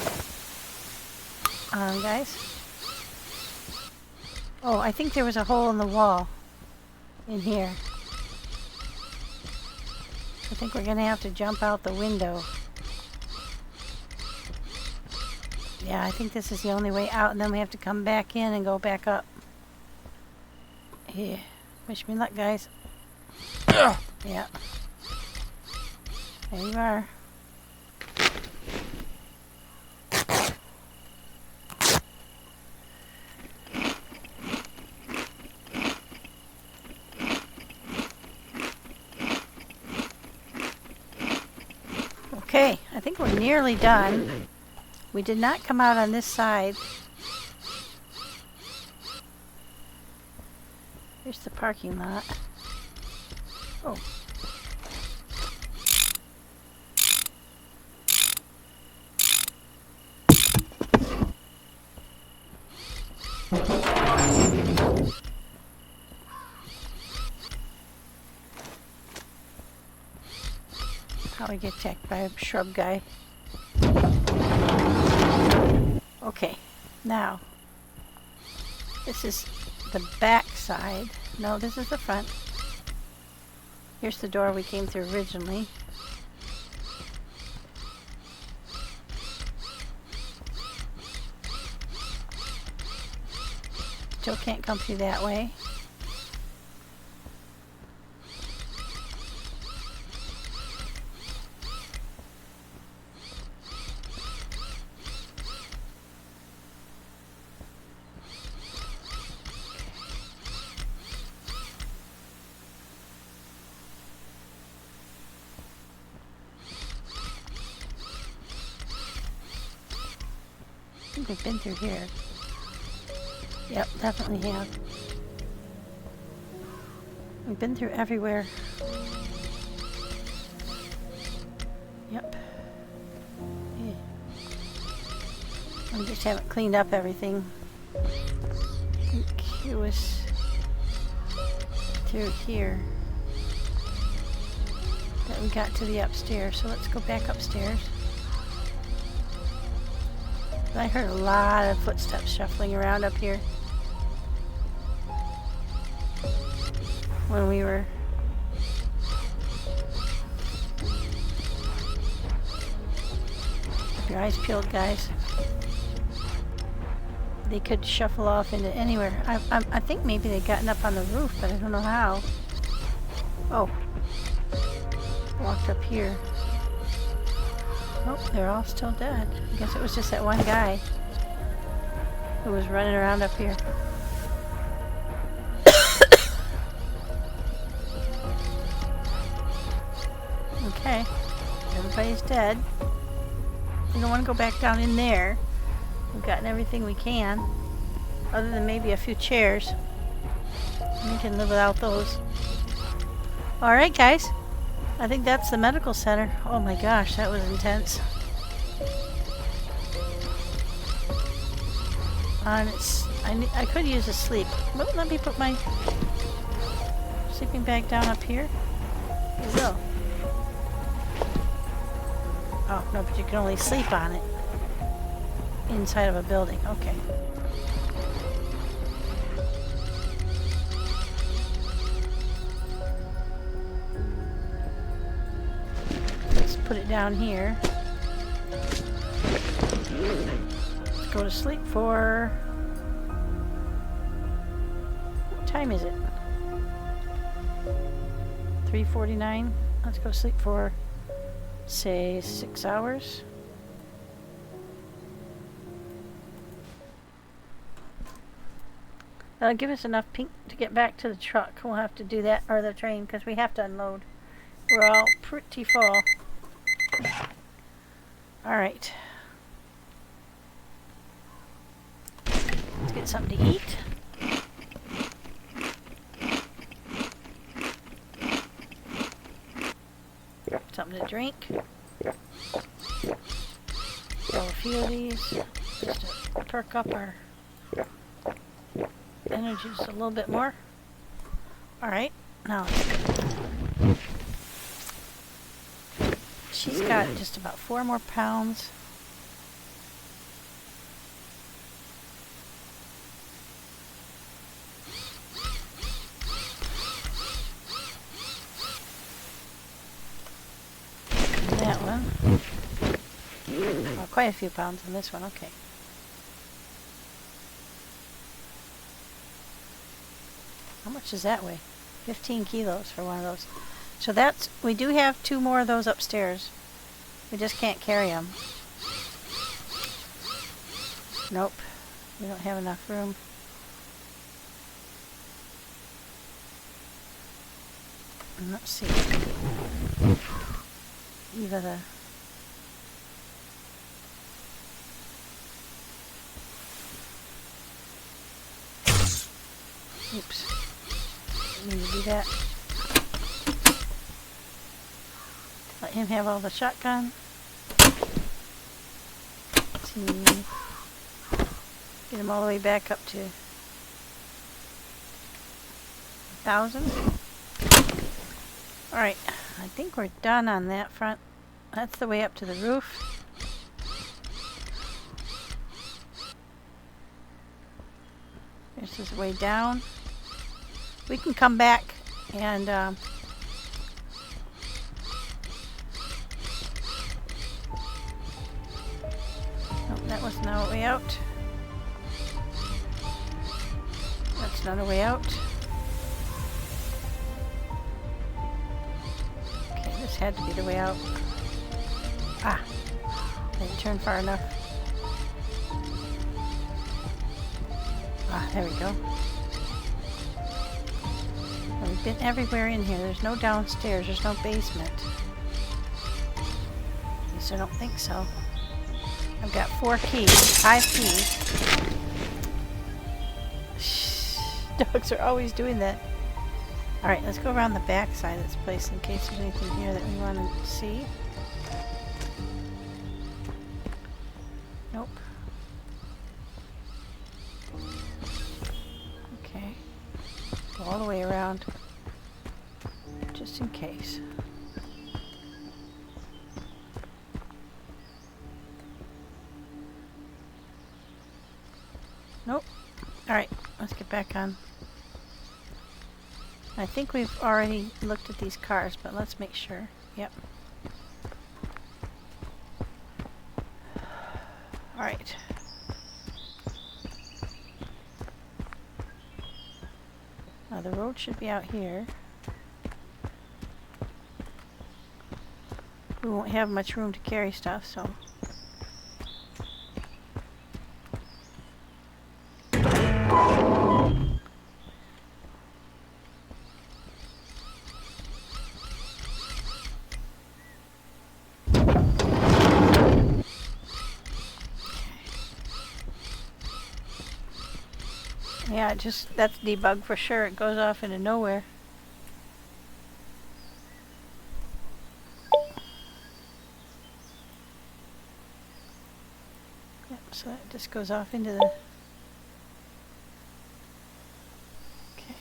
Guys? Oh, I think there was a hole in the wall in here. I think we're gonna have to jump out the window. Yeah, I think this is the only way out, and then we have to come back in and go back up. Yeah. Wish me luck, guys. Yeah. There you are. Okay, I think we're nearly done. We did not come out on this side. Here's the parking lot. Oh. Probably get attacked by a shrub guy. Okay, now this is the back side. No, this is the front. Here's the door we came through originally. Still can't come through that way. I think we've been through here. Yep, definitely have. We've been through everywhere. Yep. Yeah. We just haven't cleaned up everything. I think it was through here that we got to the upstairs. So let's go back upstairs. I heard a lot of footsteps shuffling around up here when we were keep your eyes peeled, guys. They could shuffle off into anywhere. I think maybe they'd gotten up on the roof, but I don't know how. Oh, walked up here. Oh, they're all still dead. I guess it was just that one guy who was running around up here. Okay, everybody's dead. We don't want to go back down in there. We've gotten everything we can, other than maybe a few chairs. We can live without those. Alright, guys. I think that's the medical center. Oh my gosh, that was intense. And I could use a sleep. But let me put my sleeping bag down up here. Here we go. Oh, no, but you can only sleep on it inside of a building. Okay. Put it down here. Let's go to sleep for... What time is it? 3:49. Let's go to sleep for, say, 6 hours. That'll give us enough pink to get back to the truck. We'll have to do that, or the train, because we have to unload. We're all pretty full. Alright. Let's get something to eat. Something to drink. Throw a few of these just to perk up our energy just a little bit more. Alright, now she's got just about 4 more pounds. And that one. Oh, quite a few pounds in this one, okay. How much does that weigh? 15 kilos for one of those. So that's, we do have 2 more of those upstairs. We just can't carry them. Nope. We don't have enough room. And let's see. You gotta... Oops. Didn't mean to do that. Let him have all the shotgun. Let's see. Get him all the way back up to 1,000. Alright, I think we're done on that front. That's the way up to the roof. This is way down. We can come back and oh, that was not a way out. That's not a way out. Okay, this had to be the way out. Ah, I didn't turn far enough. Ah, there we go. Well, we've been everywhere in here. There's no downstairs. There's no basement. At least I don't think so. I've got 4 keys. 5 keys. Dogs are always doing that. Alright, let's go around the back side of this place in case there's anything here that we want to see. Nope. Okay. Go all the way around. Just in case. Nope. Alright, let's get back on. I think we've already looked at these cars, but let's make sure. Yep. Alright. Now the road should be out here. We won't have much room to carry stuff, so... Yeah, that's debug for sure. It goes off into nowhere. Yep, so that just goes off into the... Okay.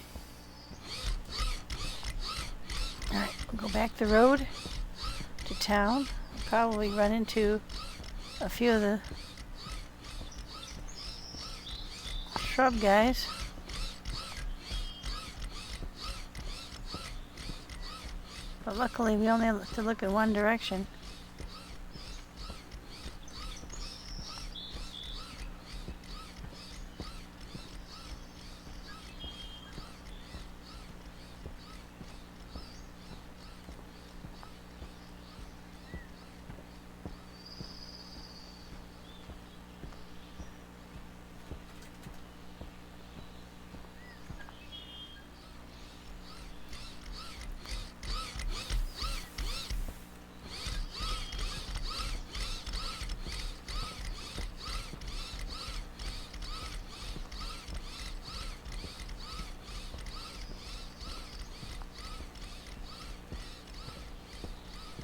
Alright, we'll go back the road to town. Probably run into a few of the shrub guys. But luckily we only have to look in one direction.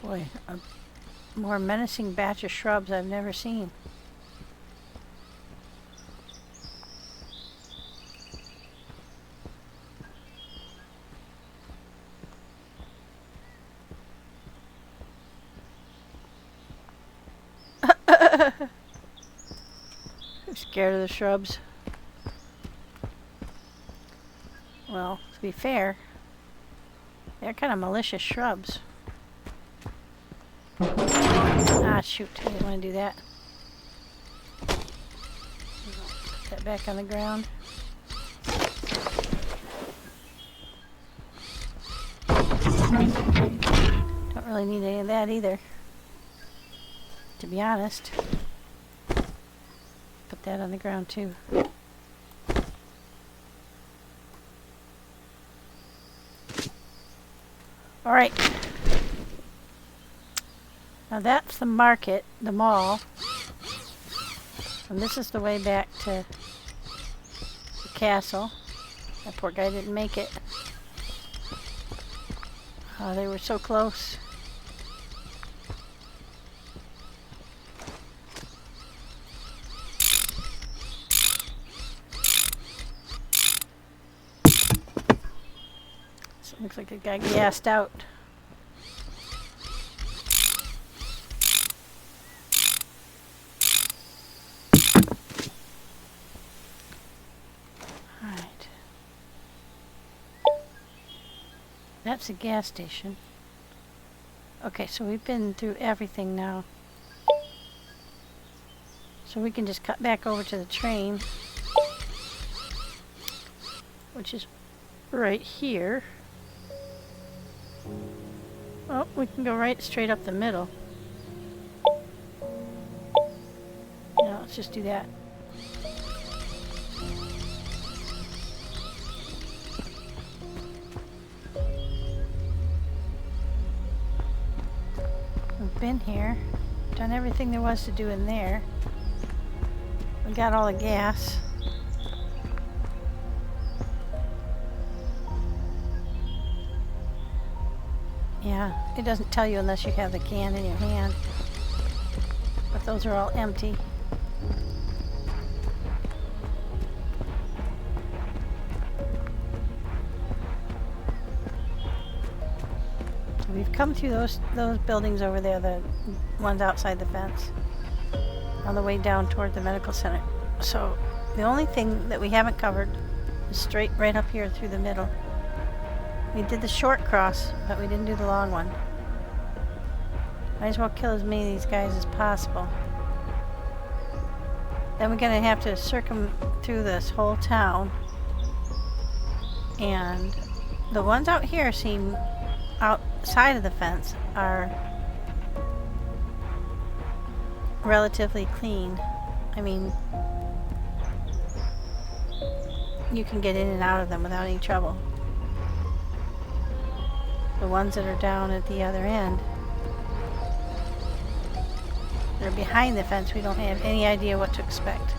Boy, a more menacing batch of shrubs I've never seen. I'm scared of the shrubs. Well, to be fair, they're kind of malicious shrubs. Ah, shoot. I didn't want to do that. Put that back on the ground. Don't really need any of that either, to be honest. Put that on the ground too. Alright. Now that's the market, the mall. And this is the way back to the castle. That poor guy didn't make it. Oh, they were so close. So it looks like the guy gassed out. Alright. That's a gas station. Okay, so we've been through everything now. So we can just cut back over to the train, which is right here. Oh, we can go right straight up the middle. Yeah, let's just do that. We've been here, done everything there was to do in there. We got all the gas. Yeah, it doesn't tell you unless you have the can in your hand. But those are all empty. So we've come through those buildings over there, the ones outside the fence, on the way down toward the medical center. So the only thing that we haven't covered is straight right up here through the middle. We did the short cross, but we didn't do the long one. Might as well kill as many of these guys as possible. Then we're gonna have to circum through this whole town. And the ones out here seem outside of the fence are relatively clean. I mean, you can get in and out of them without any trouble. The ones that are down at the other end, they're behind the fence. We don't have any idea what to expect.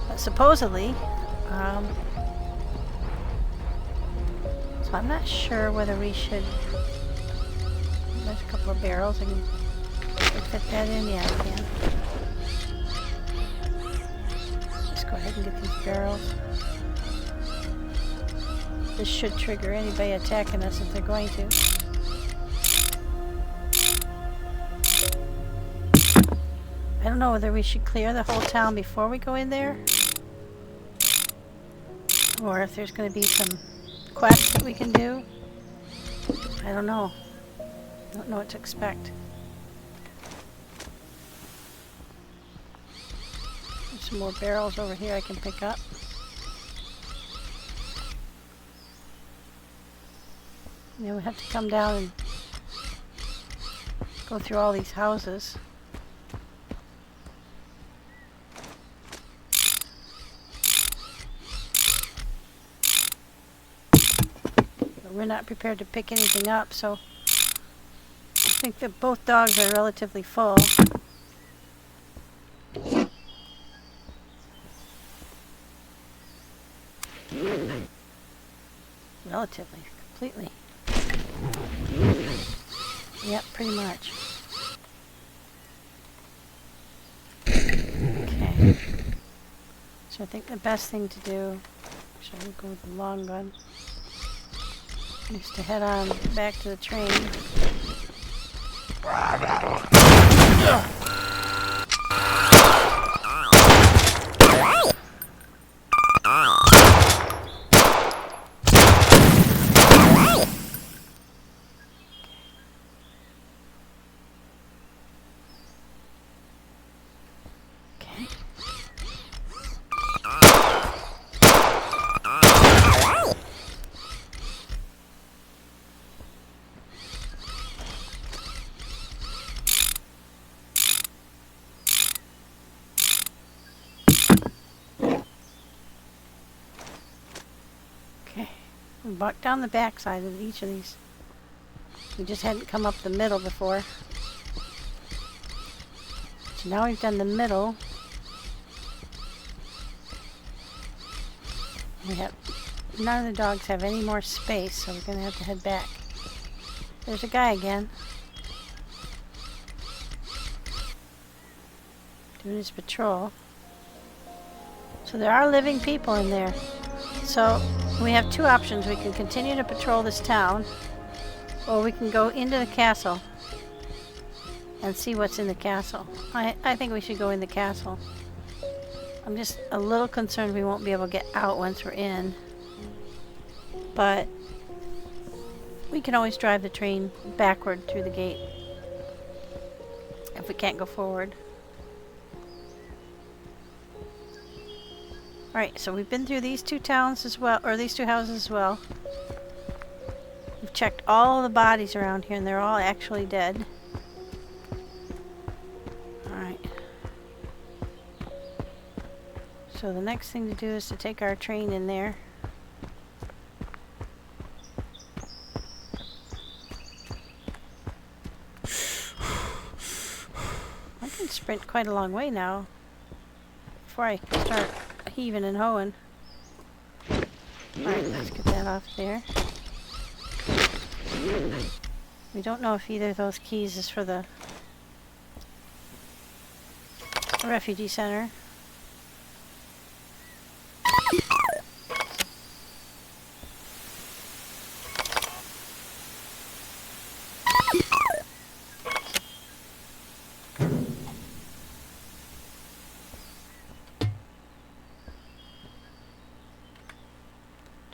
But supposedly, so I'm not sure whether we should. There's a couple of barrels. I can fit that in. Yeah, I can. Let's go ahead and get these barrels. This should trigger anybody attacking us if they're going to. I don't know whether we should clear the whole town before we go in there, or if there's going to be some quests that we can do. I don't know. I don't know what to expect. There's some more barrels over here I can pick up. And then we have to come down and go through all these houses. But we're not prepared to pick anything up, so I think that both dogs are relatively full. Relatively, completely. Yep, pretty much. Okay. So I think the best thing to do, actually we'll go with the long gun, is to head on back to the train. We walked down the back side of each of these. We just hadn't come up the middle before. So now we've done the middle. We have none of the dogs have any more space, so we're gonna have to head back. There's a guy again. Doing his patrol. So there are living people in there. So we have two options. We can continue to patrol this town, or we can go into the castle and see what's in the castle. I think we should go in the castle. I'm just a little concerned we won't be able to get out once we're in. But We can always drive the train backward through the gate if we can't go forward. Alright, so we've been through these two towns as well, or these two houses as well. We've checked all the bodies around here and they're all actually dead. Alright. So the next thing to do is to take our train in there. I can sprint quite a long way now before I start heaving and hoeing. Alright, let's get that off there. We don't know if either of those keys is for the refugee center.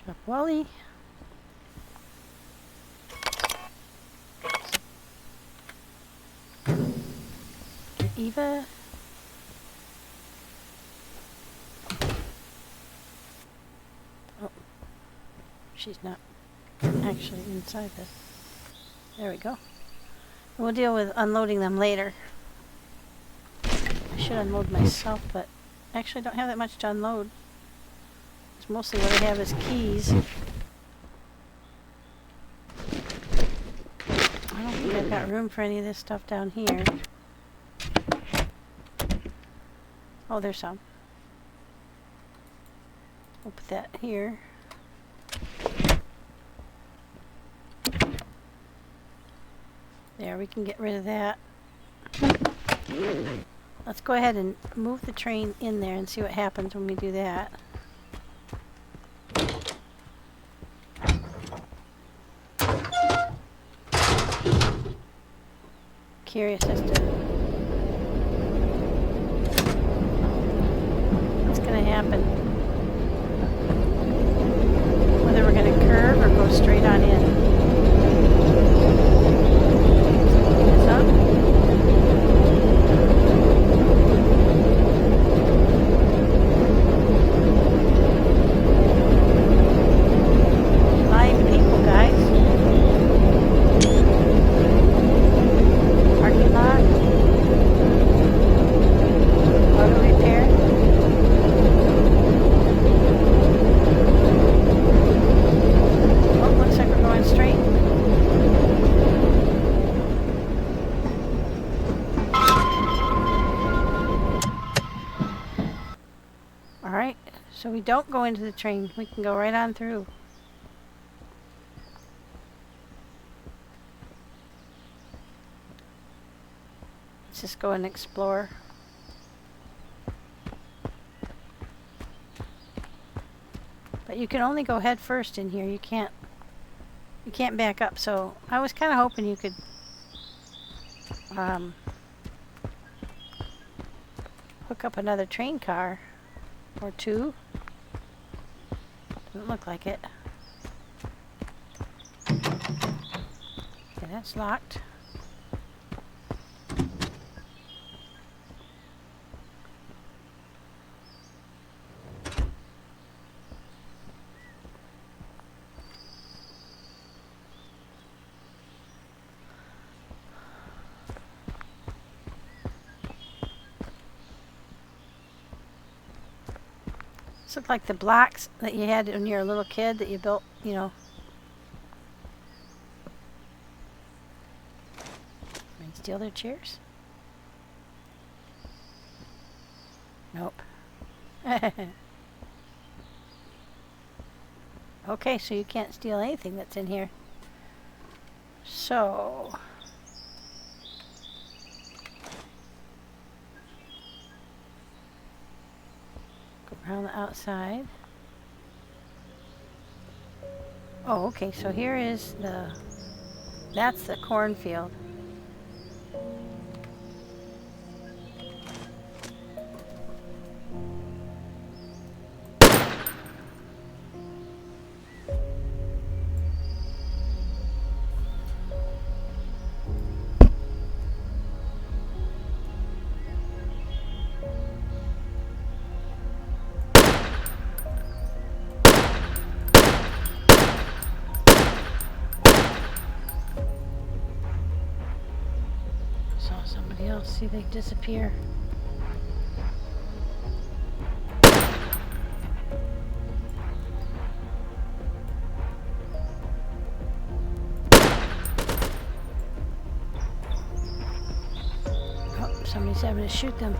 Drop Wally. Get Eva. Oh, she's not actually inside this. There we go. We'll deal with unloading them later. I should unload myself, but I actually don't have that much to unload. It's mostly what I have is keys. I don't think I've got room for any of this stuff down here. Oh, there's some. We'll put that here. There, we can get rid of that. Let's go ahead and move the train in there and see what happens when we do that. Curious as to what's going to happen. Whether we're going to curve or go straight on in. So we don't go into the train. We can go right on through. Let's just go and explore. But you can only go head first in here. You can't back up. So I was kind of hoping you could hook up another train car or two. Doesn't look like it. Okay, that's locked. This looked like the blocks that you had when you were a little kid that you built, you know. And steal their chairs? Nope. Okay, so you can't steal anything that's in here. So around the outside. Oh, okay, so here is that's the cornfield. Somebody else, see they disappear. Oh, somebody's having to shoot them.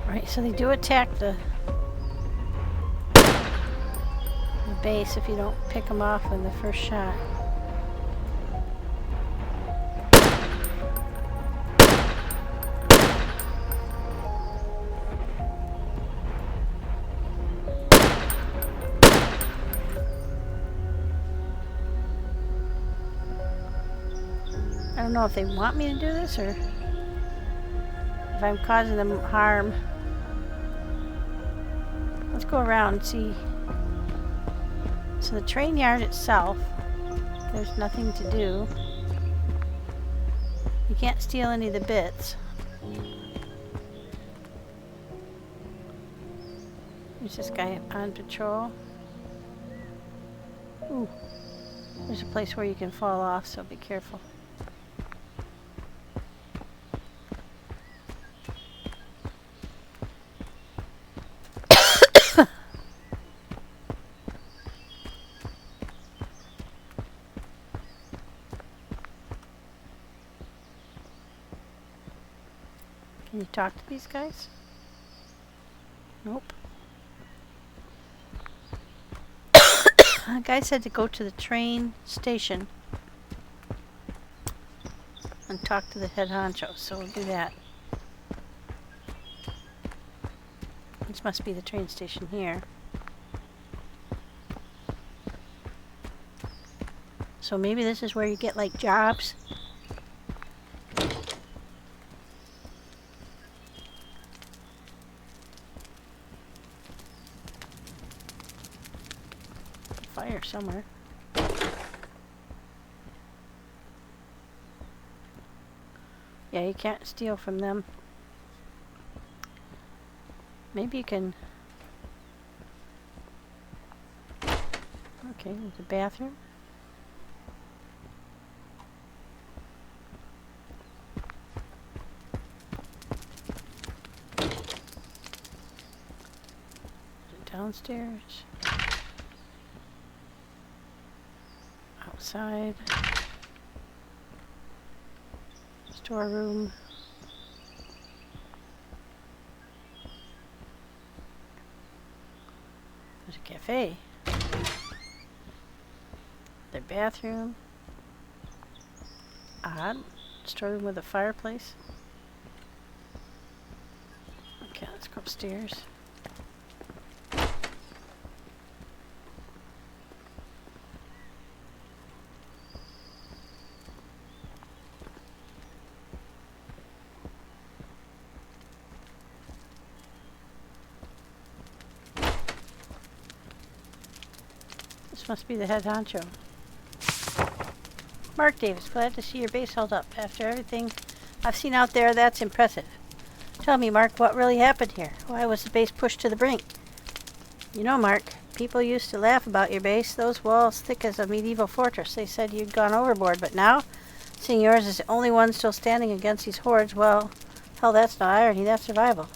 Right, so they do attack the base if you don't pick them off in the first shot. I don't know if they want me to do this or if I'm causing them harm. Let's go around and see. So the train yard itself, there's nothing to do. You can't steal any of the bits. There's this guy on patrol. Ooh, there's a place where you can fall off, so be careful. Can you talk to these guys? Nope. The guy said to go to the train station and talk to the head honcho, so we'll do that. This must be the train station here. So maybe this is where you get like jobs. Fire somewhere. Yeah, you can't steal from them. Maybe you can. Okay, there's a bathroom. Downstairs. Outside. Storeroom. There's a cafe. Their bathroom. Odd. Storeroom with a fireplace. Okay, let's go upstairs. This must be the head honcho. Mark Davis, glad to see your base held up. After everything I've seen out there, that's impressive. Tell me, Mark, what really happened here? Why was the base pushed to the brink? You know, Mark, people used to laugh about your base. Those walls thick as a medieval fortress. They said you'd gone overboard, but now, seeing yours is the only one still standing against these hordes, well, hell, that's not irony, that's survival.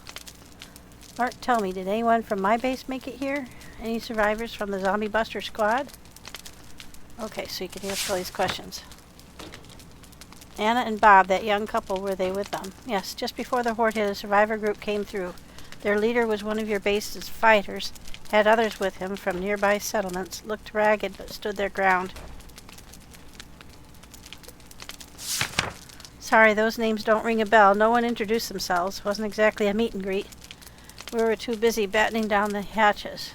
Mark, tell me, did anyone from my base make it here? Any survivors from the Zombie Buster squad? Okay, so you can answer all these questions. Anna and Bob, that young couple, were they with them? Yes, just before the horde hit, a survivor group came through. Their leader was one of your base's fighters, had others with him from nearby settlements, looked ragged but stood their ground. Sorry, those names don't ring a bell. No one introduced themselves. Wasn't exactly a meet and greet. We were too busy battening down the hatches.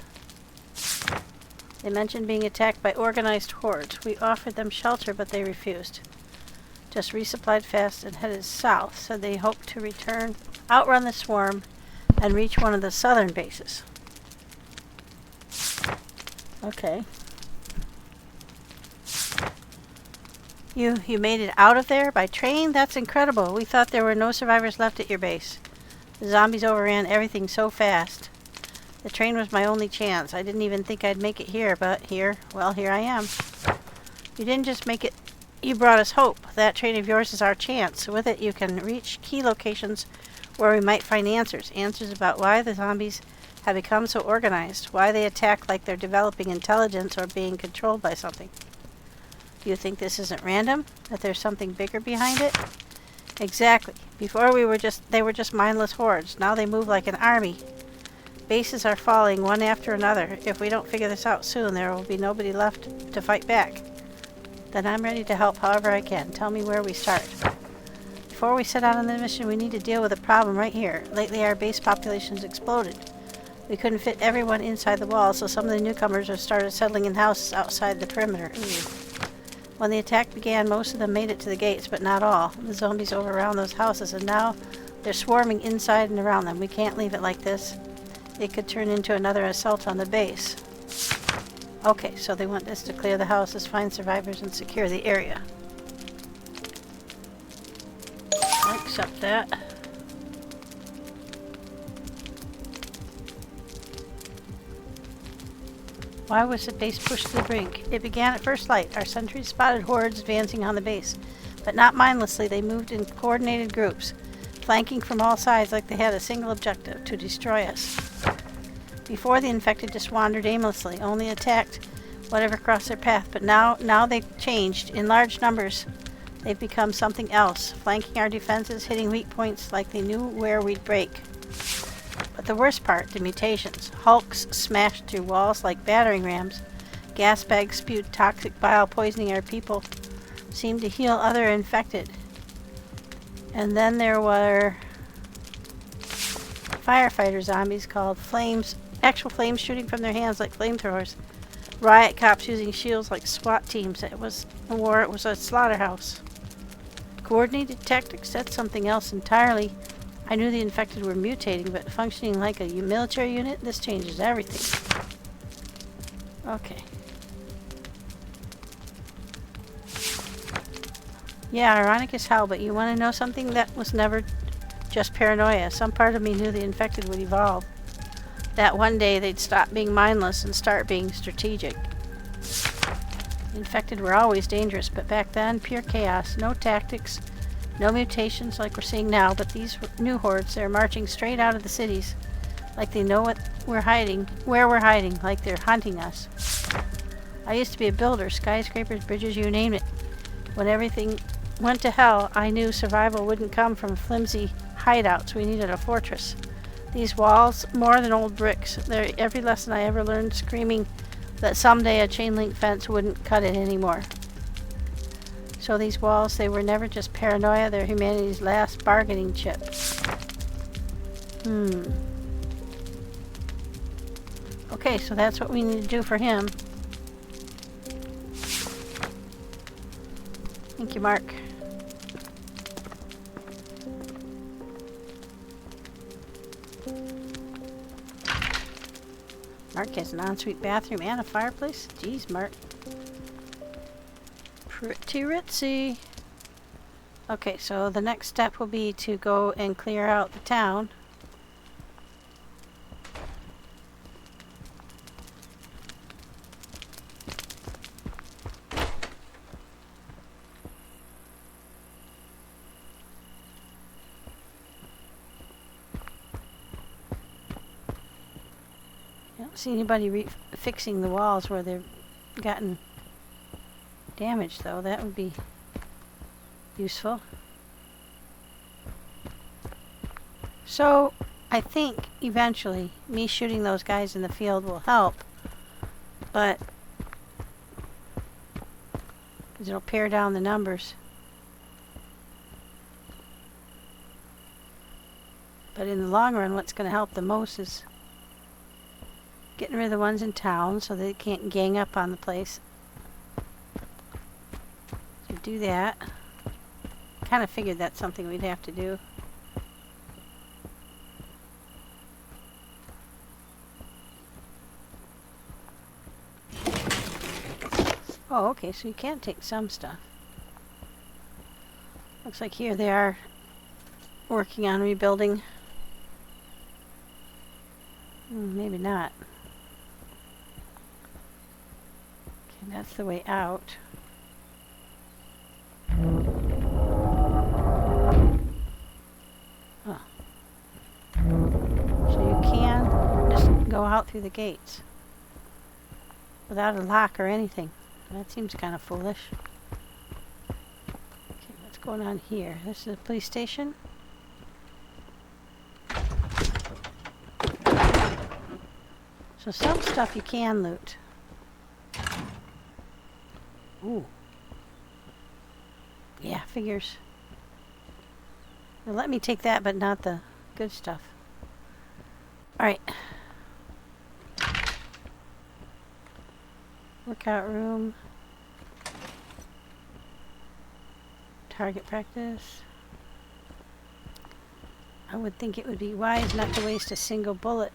They mentioned being attacked by organized hordes. We offered them shelter, but they refused. just resupplied fast and headed south, so they hope to outrun the swarm, and reach one of the southern bases. Okay. You made it out of there by train? That's incredible. We thought there were no survivors left at your base. The zombies overran everything so fast. The train was my only chance. I didn't even think I'd make it here, but here I am. You didn't just make it, you brought us hope. That train of yours is our chance. With it, you can reach key locations where we might find answers. Answers about why the zombies have become so organized, why they attack like they're developing intelligence or being controlled by something. Do you think this isn't random? That there's something bigger behind it? Exactly. Before they were just mindless hordes. Now they move like an army. Bases are falling one after another. If we don't figure this out soon, there will be nobody left to fight back. Then I'm ready to help however I can. Tell me where we start. Before we set out on the mission, we need to deal with a problem right here. Lately, our base population's exploded. We couldn't fit everyone inside the walls, so some of the newcomers have started settling in houses outside the perimeter. When the attack began, most of them made it to the gates, but not all. The zombies overran those houses, and now they're swarming inside and around them. We can't leave it like this. It could turn into another assault on the base. Okay, so they want us to clear the houses, find survivors, and secure the area. I'll accept that. Why was the base pushed to the brink? It began at first light. Our sentries spotted hordes advancing on the base, but not mindlessly. They moved in coordinated groups, flanking from all sides like they had a single objective: to destroy us. Before, the infected just wandered aimlessly, only attacked whatever crossed their path, but now they've changed. In large numbers, they've become something else, flanking our defenses, hitting weak points like they knew where we'd break. But the worst part, the mutations. Hulks smashed through walls like battering rams. Gas bags spewed toxic bile, poisoning our people. Seemed to heal other infected. And then there were firefighter zombies called flames. Actual flames shooting from their hands like flamethrowers. Riot cops using shields like SWAT teams. It was a war. It was a slaughterhouse. Coordinated tactics, that's something else entirely. I knew the infected were mutating, but functioning like a military unit, this changes everything. Okay. Yeah, ironic as hell, but you want to know something? That was never just paranoia. Some part of me knew the infected would evolve. That one day they'd stop being mindless and start being strategic. The infected were always dangerous, but back then, pure chaos. No tactics, no mutations like we're seeing now, but these new hordes, they're marching straight out of the cities. Like they know what we're hiding, where we're hiding, like they're hunting us. I used to be a builder, skyscrapers, bridges, you name it. When everything went to hell, I knew survival wouldn't come from flimsy hideouts. We needed a fortress. These walls, more than old bricks. They're every lesson I ever learned, screaming that someday a chain link fence wouldn't cut it anymore. So these walls, they were never just paranoia, they're humanity's last bargaining chip. Okay, so that's what we need to do for him. Thank you, Mark. Mark has an ensuite bathroom and a fireplace. Jeez, Mark. Pretty ritzy. Okay, so the next step will be to go and clear out the town. I don't see anybody fixing the walls where they've gotten damaged, though. That would be useful. So, I think eventually me shooting those guys in the field will help, but it'll pare down the numbers. But in the long run, what's going to help the most is getting rid of the ones in town so they can't gang up on the place. So do that. kind of figured that's something we'd have to do. Oh, okay, so you can take some stuff. Looks like here they are working on rebuilding. Maybe not. Okay, that's the way out. Oh. So you can just go out through the gates without a lock or anything. That seems kind of foolish. Okay, what's going on here? This is a police station. So some stuff you can loot. Ooh. Yeah, figures. Now let me take that, but not the good stuff. Alright. Workout room. Target practice. I would think it would be wise not to waste a single bullet.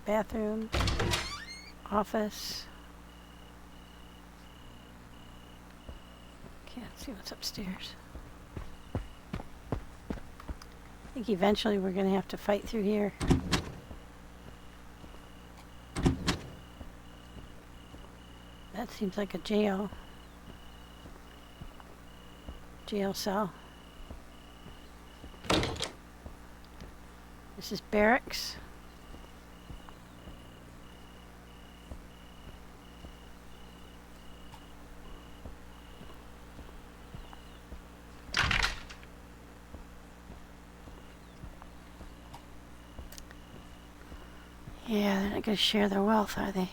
Bathroom. Office. Okay, let's see what's upstairs. I think eventually we're going to have to fight through here. That seems like a jail. Jail cell. This is barracks. Yeah, they're not going to share their wealth, are they?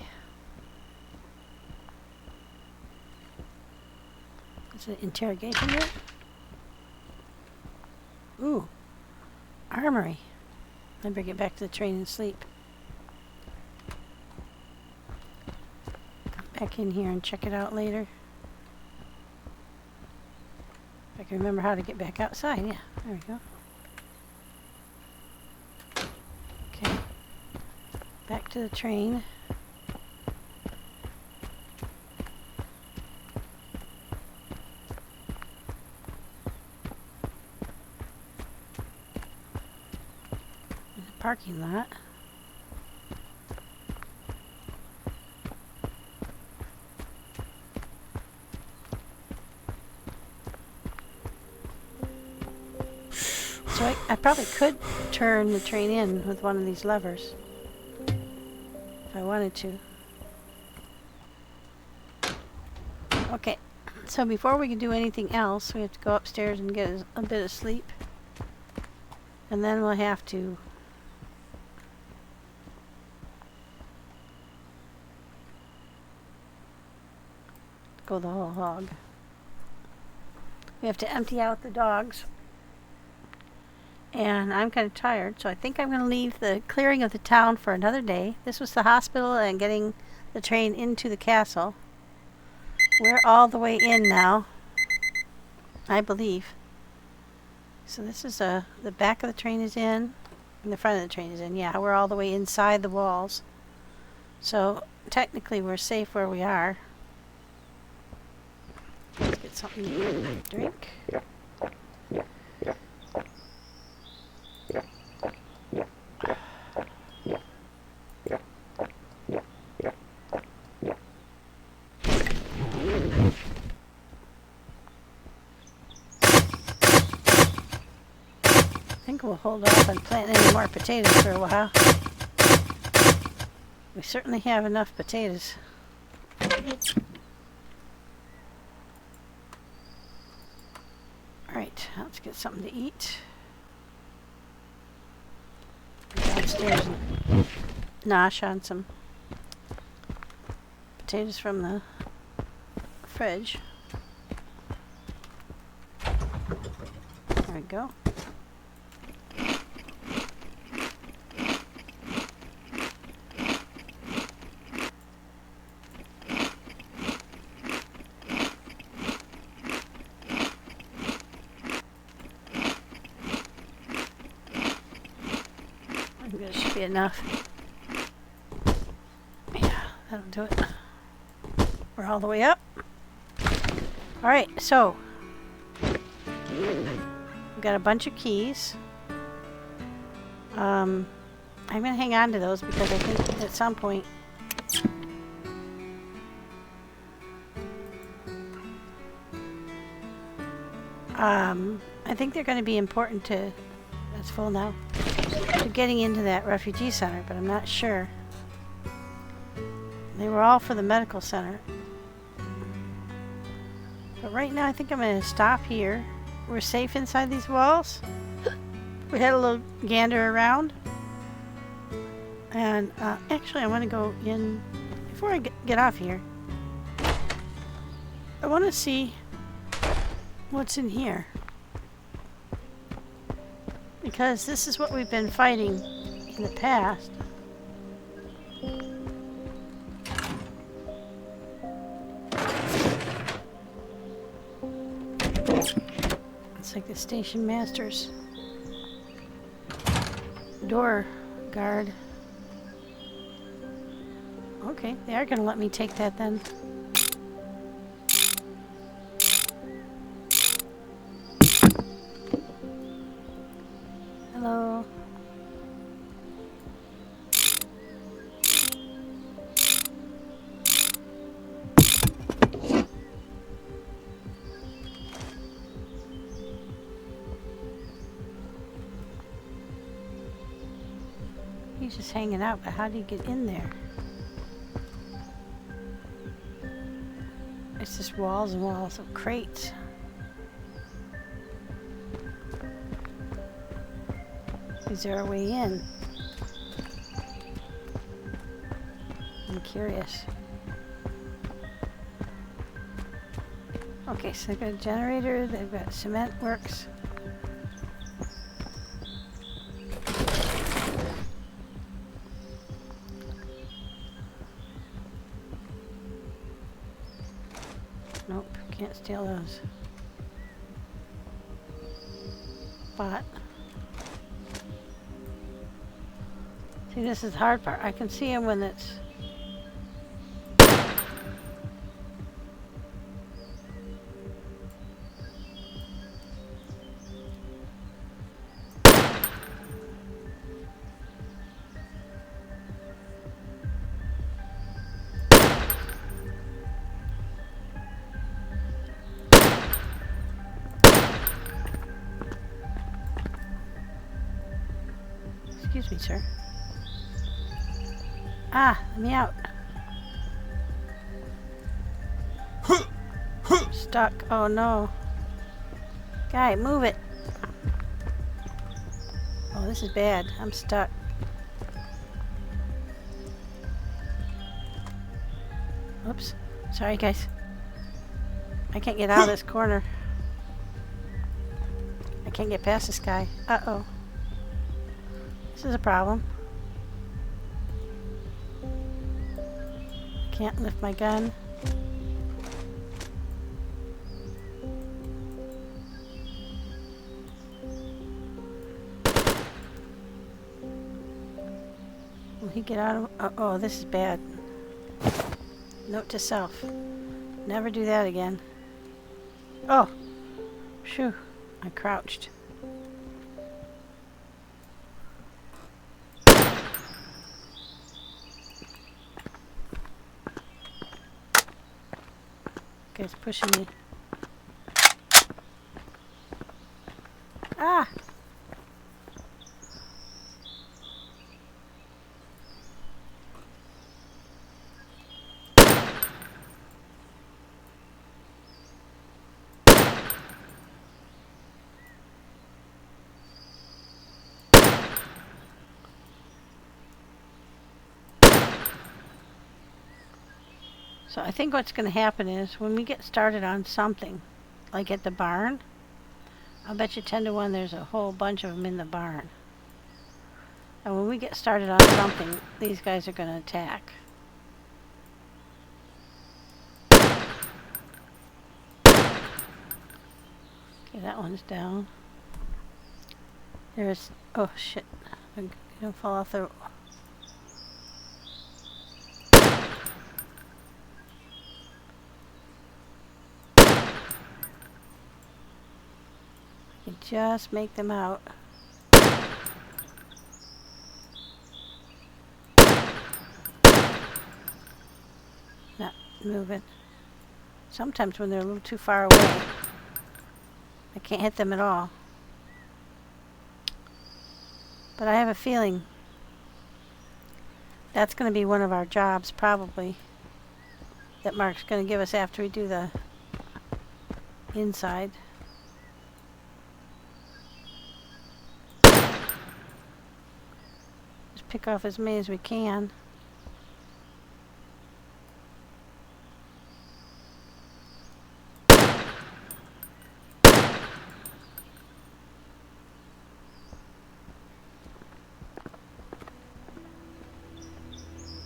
Is it interrogation room? Ooh. Armory. I better get back to the train and sleep. Come back in here and check it out later. If I can remember how to get back outside. Yeah, there we go. Okay. Back to the train. There's a parking lot. So I probably could turn the train in with one of these levers. If I wanted to. Okay, so before we can do anything else, we have to go upstairs and get a bit of sleep. And then we'll have to go the whole hog. We have to empty out the dogs. And I'm kind of tired, so I think I'm going to leave the clearing of the town for another day. This was the hospital and getting the train into the castle. We're all the way in now, I believe. So this is the back of the train is in, and the front of the train is in. Yeah, we're all the way inside the walls. So technically we're safe where we are. Let's get something to drink. I think we'll hold off on planting any more potatoes for a while. We certainly have enough potatoes. Alright, let's get something to eat. Go downstairs and nosh on some potatoes from the fridge. There we go. be enough. Yeah, that'll do it. We're all the way up. Alright, so we've got a bunch of keys. I'm going to hang on to those because I think at some point I think they're going to be important to, that's full now, to getting into that refugee center, but I'm not sure. They were all for the medical center. But right now I think I'm going to stop here. We're safe inside these walls. We had a little gander around. And actually I want to go in, before I get off here, I want to see what's in here. Because this is what we've been fighting in the past. It's like the station master's door guard. Okay, they are going to let me take that then. Hello. He's just hanging out, but how do you get in there? It's just walls and walls of crates. Is there a way in? I'm curious. Okay, so they've got a generator, they've got cement works. Nope, can't steal those. But see, this is the hard part. I can see him when it's... Excuse me, sir. Ah, let me out. Stuck. Oh no. Guy, move it. Oh, this is bad. I'm stuck. Oops. Sorry, guys. I can't get out of this corner. I can't get past this guy. Uh-oh. This is a problem. Can't lift my gun. Will he get out of... oh, this is bad. Note to self. Never do that again. Oh! Shoo. I crouched. Guy's pushing me. Ah! So I think what's going to happen is when we get started on something, like at the barn, I'll bet you 10 to 1 there's a whole bunch of them in the barn. And when we get started on something, these guys are going to attack. Okay, that one's down. There's... oh shit. I'm You don't fall off the... You just make them out. Not moving. Sometimes when they're a little too far away, I can't hit them at all. But I have a feeling that's going to be one of our jobs, probably, that Mark's going to give us after we do the inside. Just pick off as many as we can.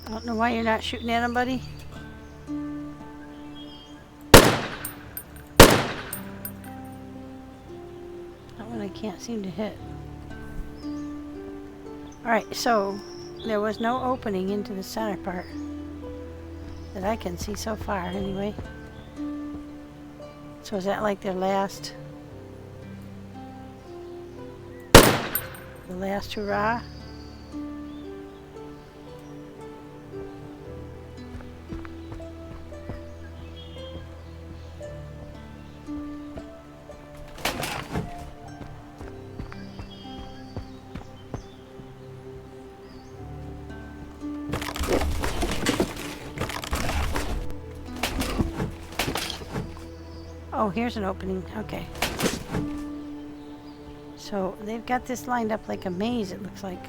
I don't know why you're not shooting at him, buddy. That one I can't seem to hit. Alright, so there was no opening into the center part that I can see so far, anyway. So is that like their last... the last hurrah? Oh, here's an opening. Okay. So they've got this lined up like a maze, it looks like.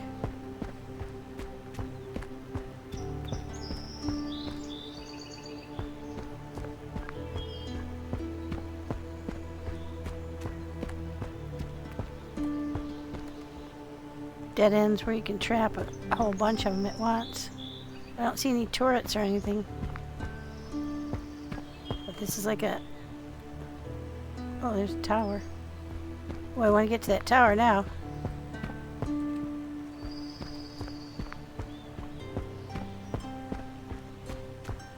Dead ends where you can trap a whole bunch of them at once. I don't see any turrets or anything. But this is like a... Oh, there's a tower. Oh, I want to get to that tower now.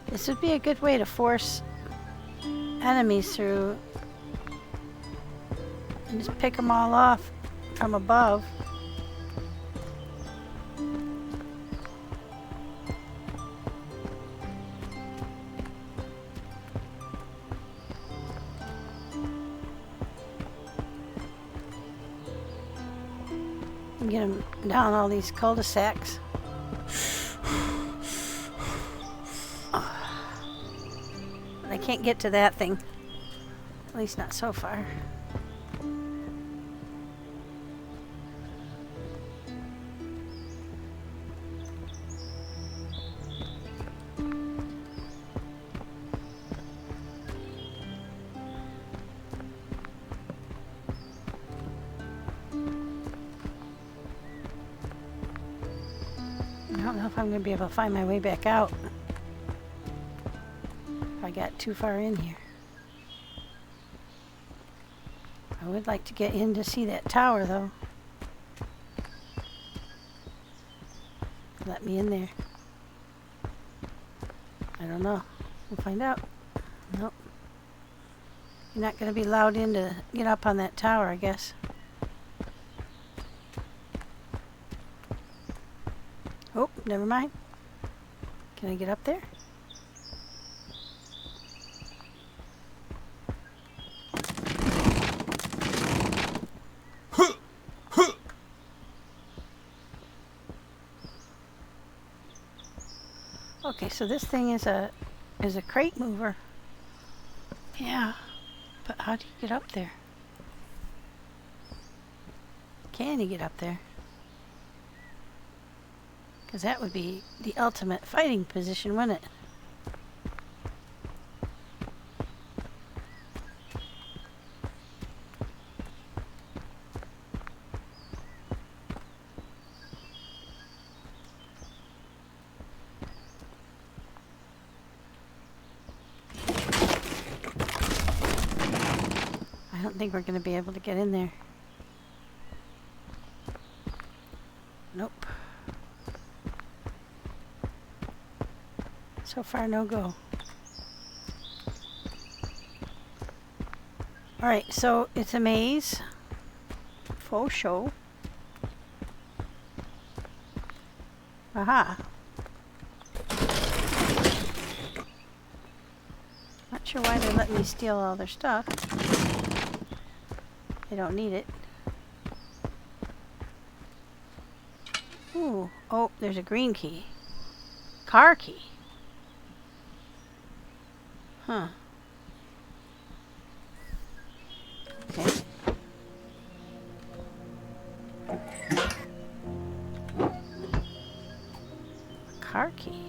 This would be a good way to force enemies through and just pick them all off from above. Get them down all these cul-de-sacs. I can't get to that thing. At least not so far. I don't know if I'm going to be able to find my way back out if I got too far in here. I would like to get in to see that tower, though. Let me in there. I don't know. We'll find out. Nope. You're not going to be allowed in to get up on that tower, I guess. Oh, never mind. Can I get up there? Okay, so this thing is a crate mover. Yeah, but how do you get up there? Can you get up there? Because that would be the ultimate fighting position, wouldn't it? I don't think we're going to be able to get in there. Nope. So far, no go. Alright, so it's a maze. Faux show. Aha. Not sure why they're letting me steal all their stuff. They don't need it. Ooh. Oh, there's a green key. Car key. Huh. Okay. Car key.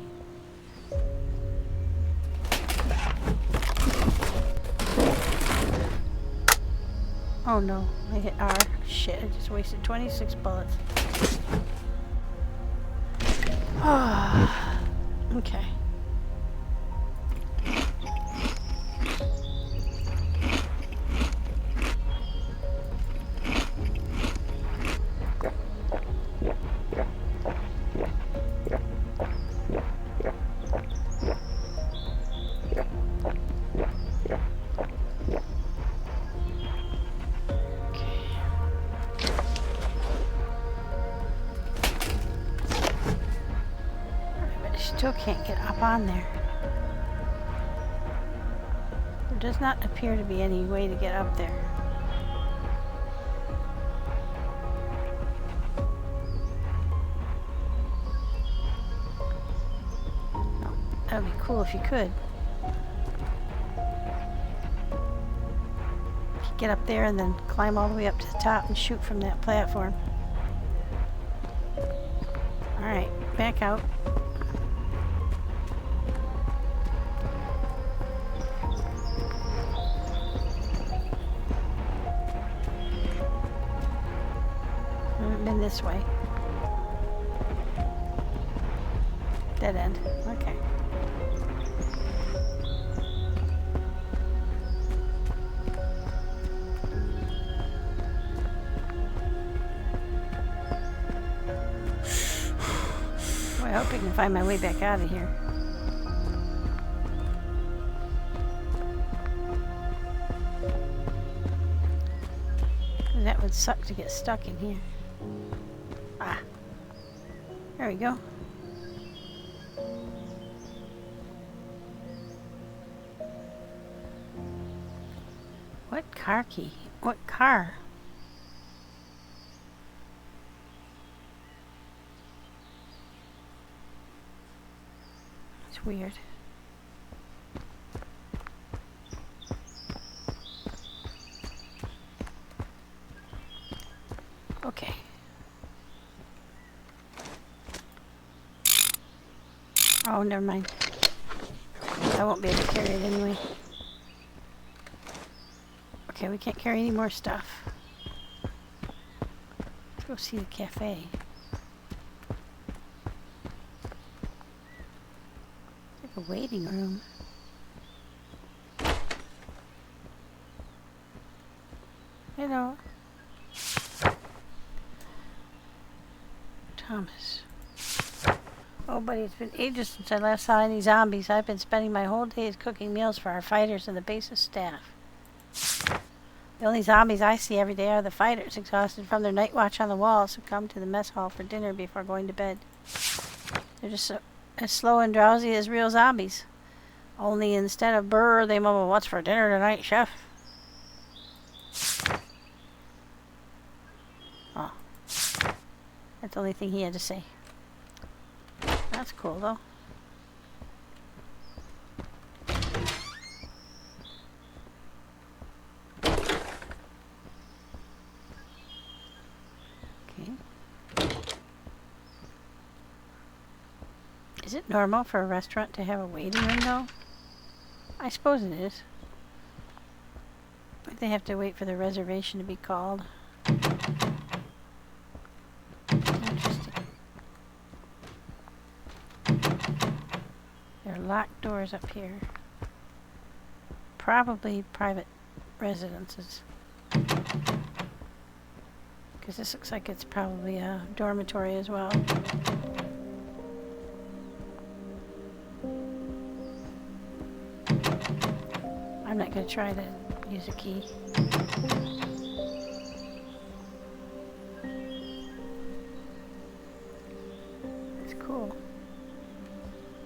Oh no, I hit R. Shit, I just wasted 26 bullets. Okay. Still can't get up on there. There does not appear to be any way to get up there. Oh, that would be cool if you could. Get up there and then climb all the way up to the top and shoot from that platform. Alright, back out. Been this way. Dead end. Okay. Boy, I hope I can find my way back out of here. That would suck to get stuck in here. Ah, there we go. What car key? What car? It's weird. Okay. Oh, never mind. I won't be able to carry it anyway. Okay, we can't carry any more stuff. Let's go see the cafe. It's like a waiting room. Hello. Thomas. Oh, buddy, it's been ages since I last saw any zombies. I've been spending my whole days cooking meals for our fighters and the base's staff. The only zombies I see every day are the fighters, exhausted from their night watch on the walls, who come to the mess hall for dinner before going to bed. They're just as slow and drowsy as real zombies. Only instead of brr, they mumble, "What's for dinner tonight, chef?" Oh. That's the only thing he had to say. That's cool, though. Okay. Is it normal for a restaurant to have a waiting room, though? I suppose it is. But they have to wait for the reservation to be called. There are locked doors up here. Probably private residences. Because this looks like it's probably a dormitory as well. I'm not going to try to use a key. It's cool.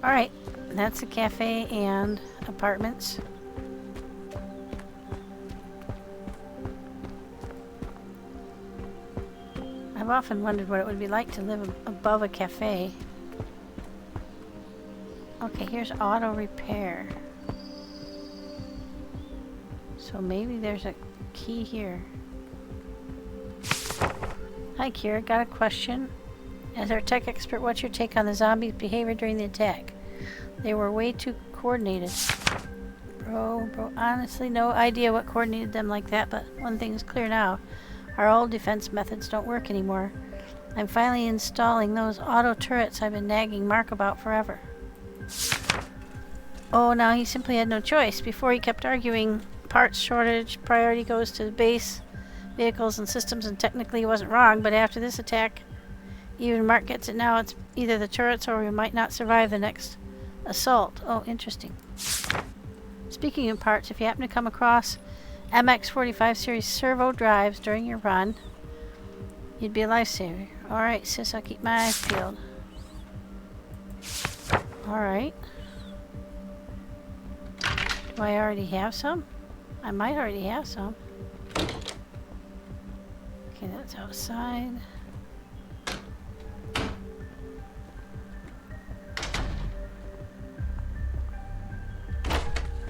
Alright, that's the cafe and apartments. I've often wondered what it would be like to live above a cafe. Okay, here's auto repair. So maybe there's a key here. Hi Kira, got a question. As our tech expert, what's your take on the zombies' behavior during the attack? They were way too coordinated. Bro, honestly no idea what coordinated them like that, but one thing is clear now. Our old defense methods don't work anymore. I'm finally installing those auto turrets I've been nagging Mark about forever. Oh, now he simply had no choice. Before he kept arguing parts shortage, priority goes to the base, vehicles and systems, and technically he wasn't wrong, but after this attack, even Mark gets it now. It's either the turrets or we might not survive the next assault. Oh, interesting. Speaking of parts, if you happen to come across MX45 series servo drives during your run, you'd be a lifesaver. Alright, sis, I'll keep my eyes peeled. Alright. Do I already have some? I might already have some. Okay, that's outside.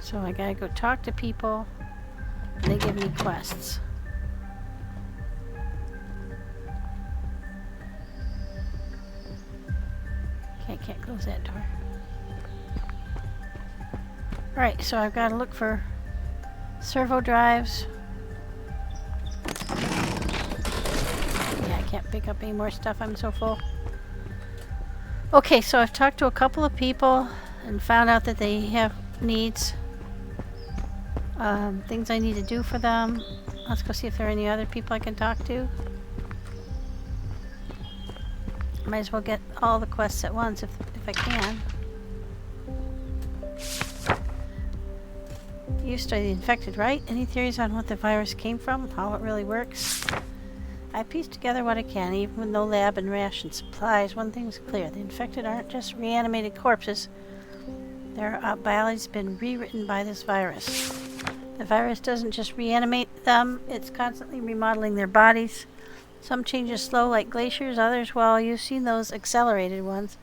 So I gotta go talk to people, and they give me quests. Okay, I can't close that door. Alright, so I've gotta look for servo drives. Yeah, I can't pick up any more stuff, I'm so full. Okay, so I've talked to a couple of people and found out that they have needs. Things I need to do for them. Let's go see if there are any other people I can talk to. Might as well get all the quests at once if I can. You study the infected, right? Any theories on what the virus came from? How it really works? I pieced together what I can, even with no lab and ration supplies. One thing's clear. The infected aren't just reanimated corpses. Their biology's been rewritten by this virus. The virus doesn't just reanimate them, it's constantly remodeling their bodies. Some changes slow like glaciers, others, well, you've seen those accelerated ones.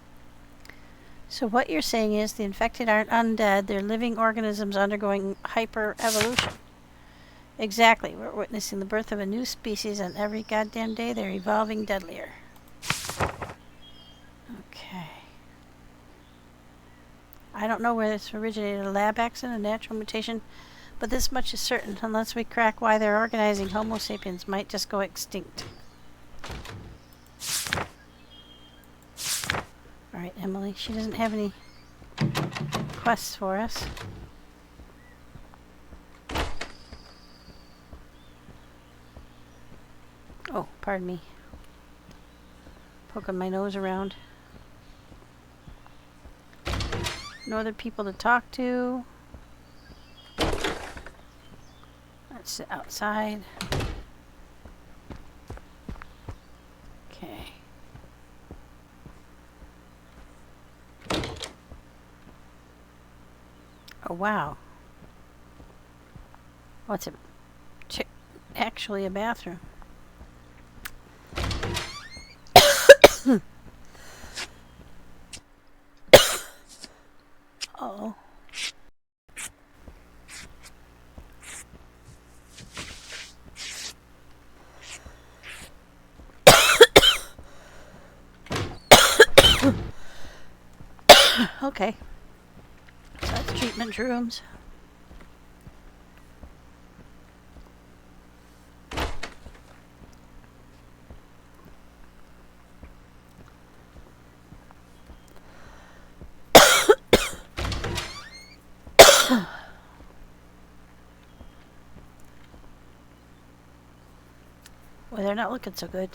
So what you're saying is the infected aren't undead, they're living organisms undergoing hyper-evolution. Exactly, we're witnessing the birth of a new species, and every goddamn day they're evolving deadlier. Okay. I don't know where this originated, a lab accident, a natural mutation, but this much is certain. Unless we crack why they're organizing, Homo sapiens might just go extinct. Alright, Emily, she doesn't have any quests for us. Oh, pardon me. Poking my nose around. No other people to talk to. Let's sit outside. Okay. Oh, wow. What's it? Actually a bathroom. Uh-oh. Okay. So that's treatment rooms. Well, they're not looking so good.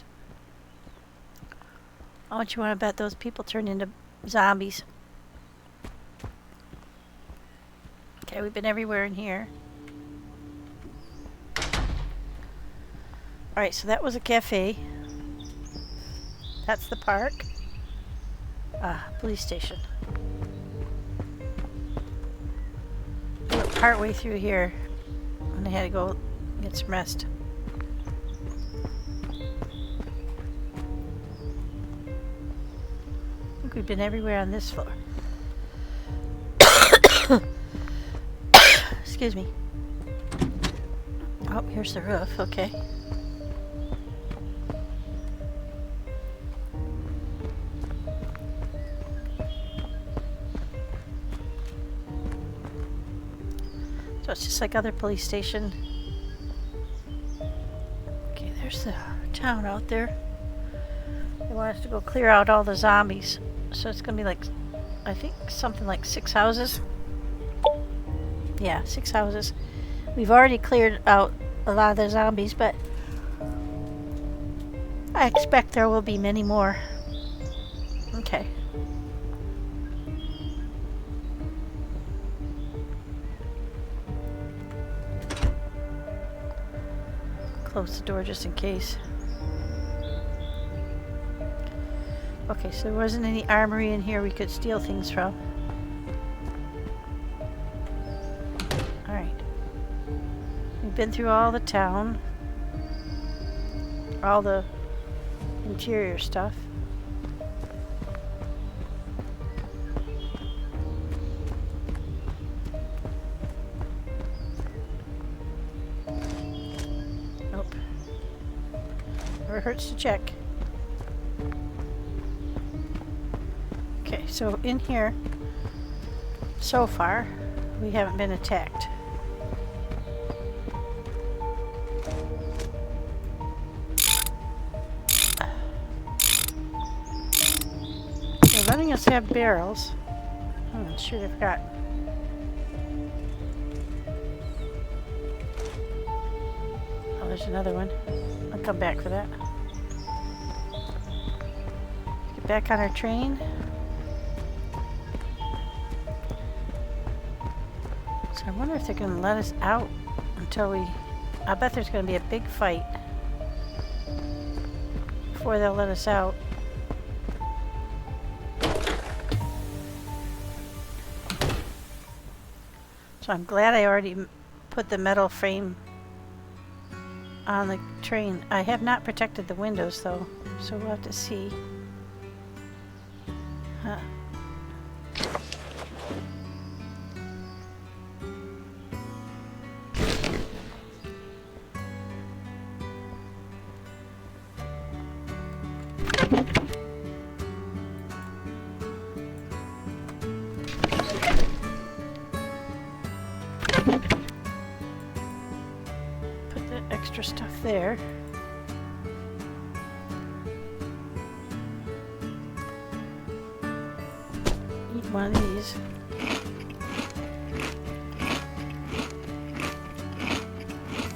How much you want to bet those people turn into zombies? Okay, we've been everywhere in here. Alright, so that was a cafe. That's the park. Police station. We were partway through here and I had to go get some rest. I think we've been everywhere on this floor. Excuse me. Oh, here's the roof. Okay. So it's just like other police station. Okay, there's the town out there. They want us to go clear out all the zombies. So it's gonna be like, I think something like 6 houses. Yeah, 6 houses. We've already cleared out a lot of the zombies, but I expect there will be many more. Okay. Close the door just in case. Okay, so there wasn't any armory in here we could steal things from. Alright. We've been through all the town. All the interior stuff. Nope. Never hurts to check. Okay, so in here, so far, we haven't been attacked. They're letting us have barrels. Oh, shoot, I forgot. Oh, there's another one. I'll come back for that. Get back on our train. So I wonder if they're going to let us out until we... I bet there's going to be a big fight before they'll let us out. So I'm glad I already put the metal frame on the train. I have not protected the windows though, so we'll have to see. Huh. Put the extra stuff there. Need one of these.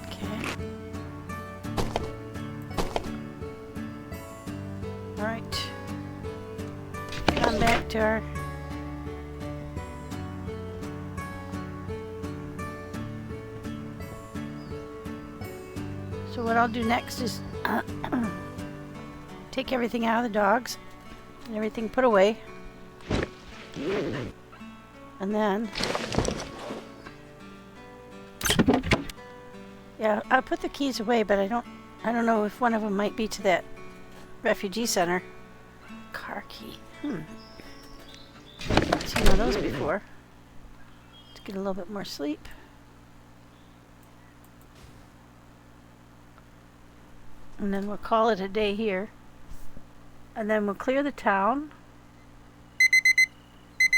Okay. Alright. Come back to our... So what I'll do next is take everything out of the dogs and everything put away, and then yeah, I'll put the keys away, but I don't know if one of them might be to that refugee center. Car key. I've seen one of those before. To get a little bit more sleep. And then we'll call it a day here. And then we'll clear the town.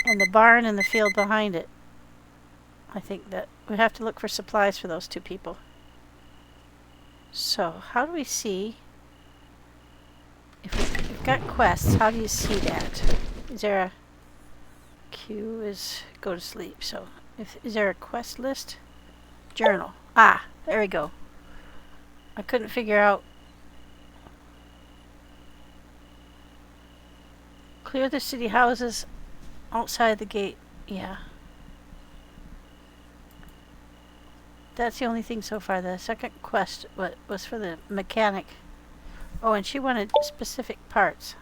And the barn and the field behind it. I think that we have to look for supplies for those two people. So, how do we see... If we've got quests, how do you see that? Is there a... Q is go to sleep. So, is there a quest list? Journal. Ah, there we go. I couldn't figure out... Clear the city houses outside the gate. Yeah. that's the only thing so far. The second quest was for the mechanic. Oh, and she wanted specific parts.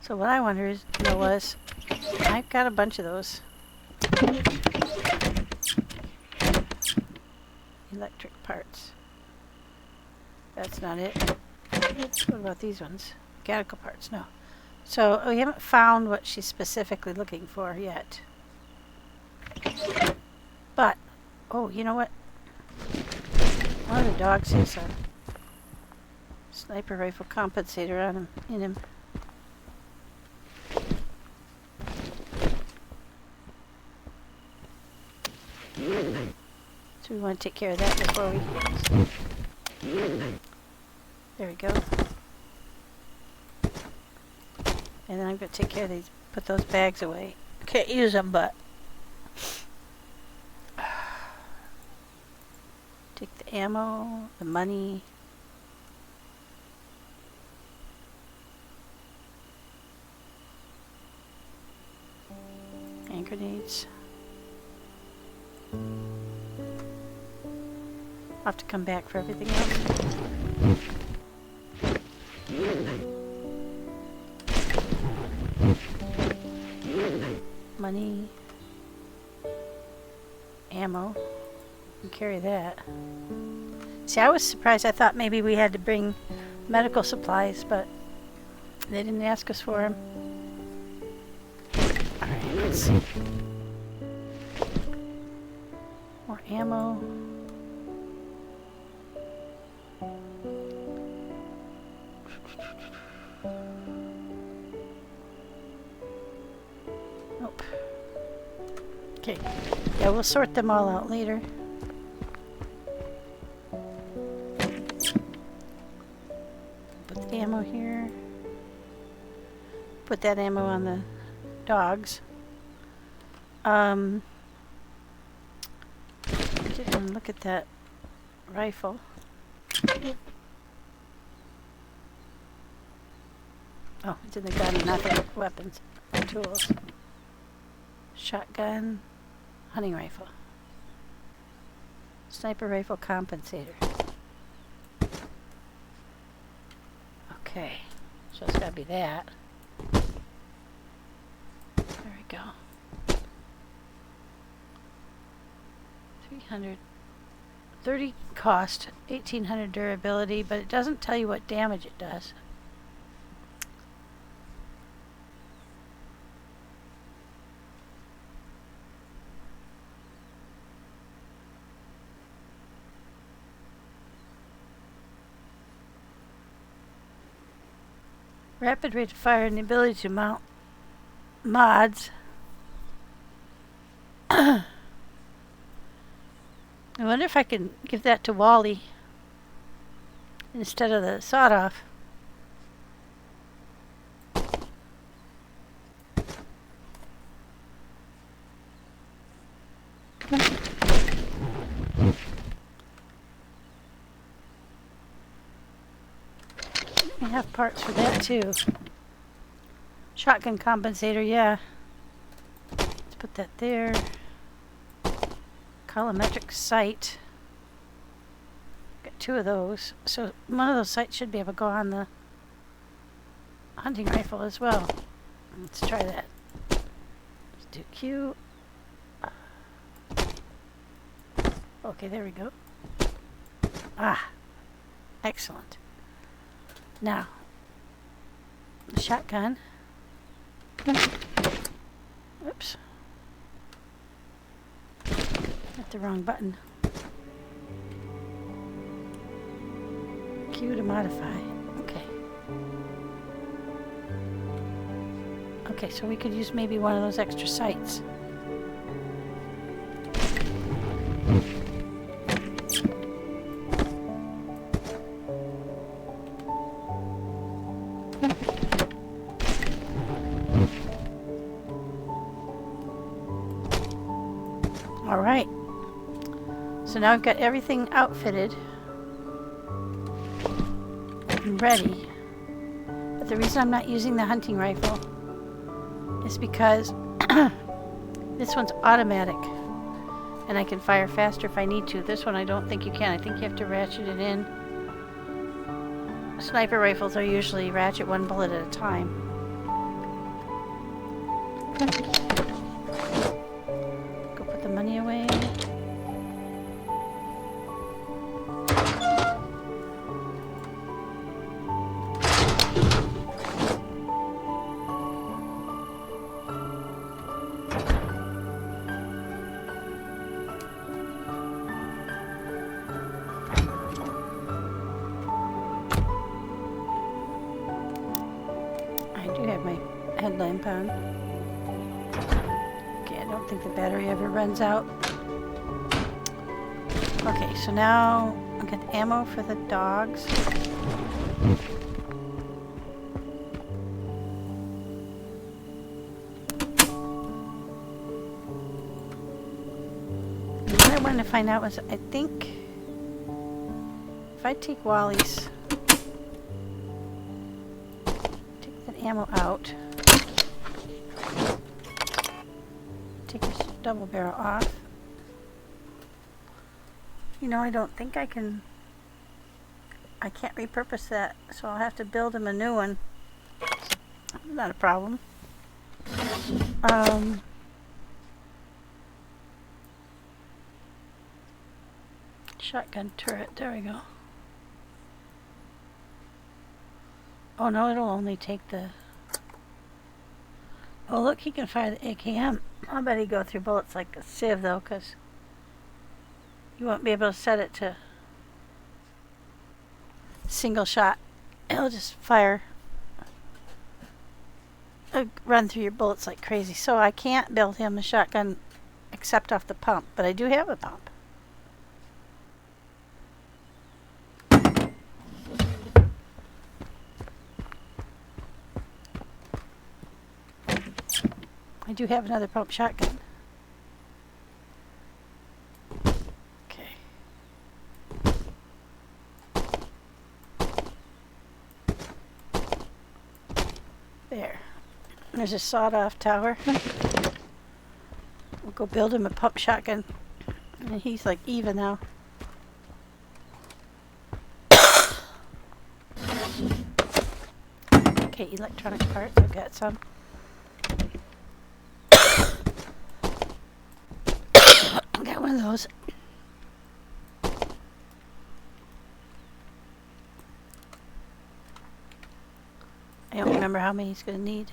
So what I wanted to know was, I've got a bunch of those. Electric parts. That's not it. What about these ones? Mechanical parts, no. So we haven't found what she's specifically looking for yet. But, oh, you know what? One of the dogs has a sniper rifle compensator on him, in him. So we want to take care of that before we... There we go. And then I'm going to take care of these, put those bags away. Can't use them, but... Take the ammo, the money... hand grenades. I'll have to come back for everything else. Money. Ammo. And carry that. See, I was surprised. I thought maybe we had to bring medical supplies, but they didn't ask us for them. Alright, let's see. More ammo. Nope. Okay. Yeah, we'll sort them all out later. Put the ammo here. Put that ammo on the dogs. Didn't look at that rifle. Oh, it's in the gun, nothing. Weapons. Tools. Shotgun. Hunting rifle. Sniper rifle compensator. Okay. So it's gotta be that. There we go. 300. 30 cost, 1800 durability, but it doesn't tell you what damage it does. Rapid rate of fire and the ability to mount mods. I wonder if I can give that to Wally instead of the sawed-off. We have parts for that too. Shotgun compensator, yeah. Let's put that there. Colorimetric sight. Got 2 of those. So one of those sights should be able to go on the hunting rifle as well. Let's try that. Let's do Q. Okay, there we go. Ah, excellent. Now, the shotgun. Oops. Hit the wrong button. Q to modify. Okay. Okay, so we could use maybe one of those extra sights. All right. So now I've got everything outfitted and ready. But the reason I'm not using the hunting rifle is because This one's automatic, and I can fire faster if I need to. This one I don't think you can. I think you have to ratchet it in. Sniper rifles are usually ratchet one bullet at a time. Go put the money away. I do have my headlamp on. Okay, I don't think the battery ever runs out. Okay, so now I'll get the ammo for the dogs. What I wanted to find out was, I think if I take Wally's, take that ammo out, take this double barrel off. You know, I don't think I can't repurpose that, so I'll have to build him a new one. Not a problem. Shotgun turret, there we go. Oh no, it'll only take the... Oh look, he can fire the AKM. I'll bet he'd go through bullets like a sieve though, because you won't be able to set it to single shot. It'll just fire, run through your bullets like crazy. So I can't build him a shotgun except off the pump, but I do have a pump. I do have another pump shotgun. Okay. There. There's a sawed-off tower. We'll go build him a pump shotgun. And he's like even now. Okay, electronic parts. I've got some. Got one of those. I don't remember how many he's going to need.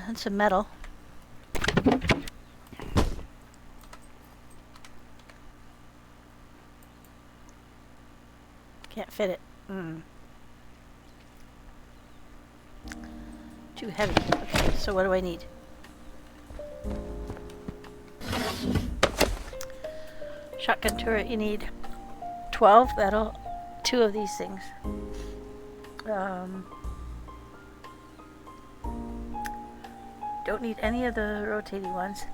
That's some metal. Can't fit it. Too heavy. Okay, so what do I need? Shotgun turret, you need 12. That'll 2 of these things. Don't need any of the rotating ones.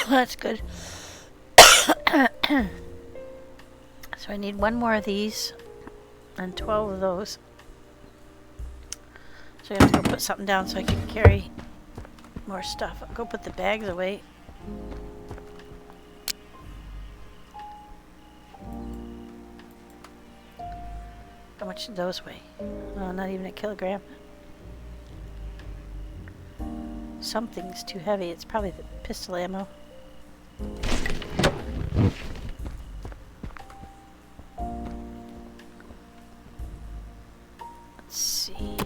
That's good. So I need 1 more of these and 12 of those. So I have to go put something down so I can carry more stuff. I'll go put the bags away. How much did those weigh? Oh, not even a kilogram. Something's too heavy. It's probably the pistol ammo. Let's see.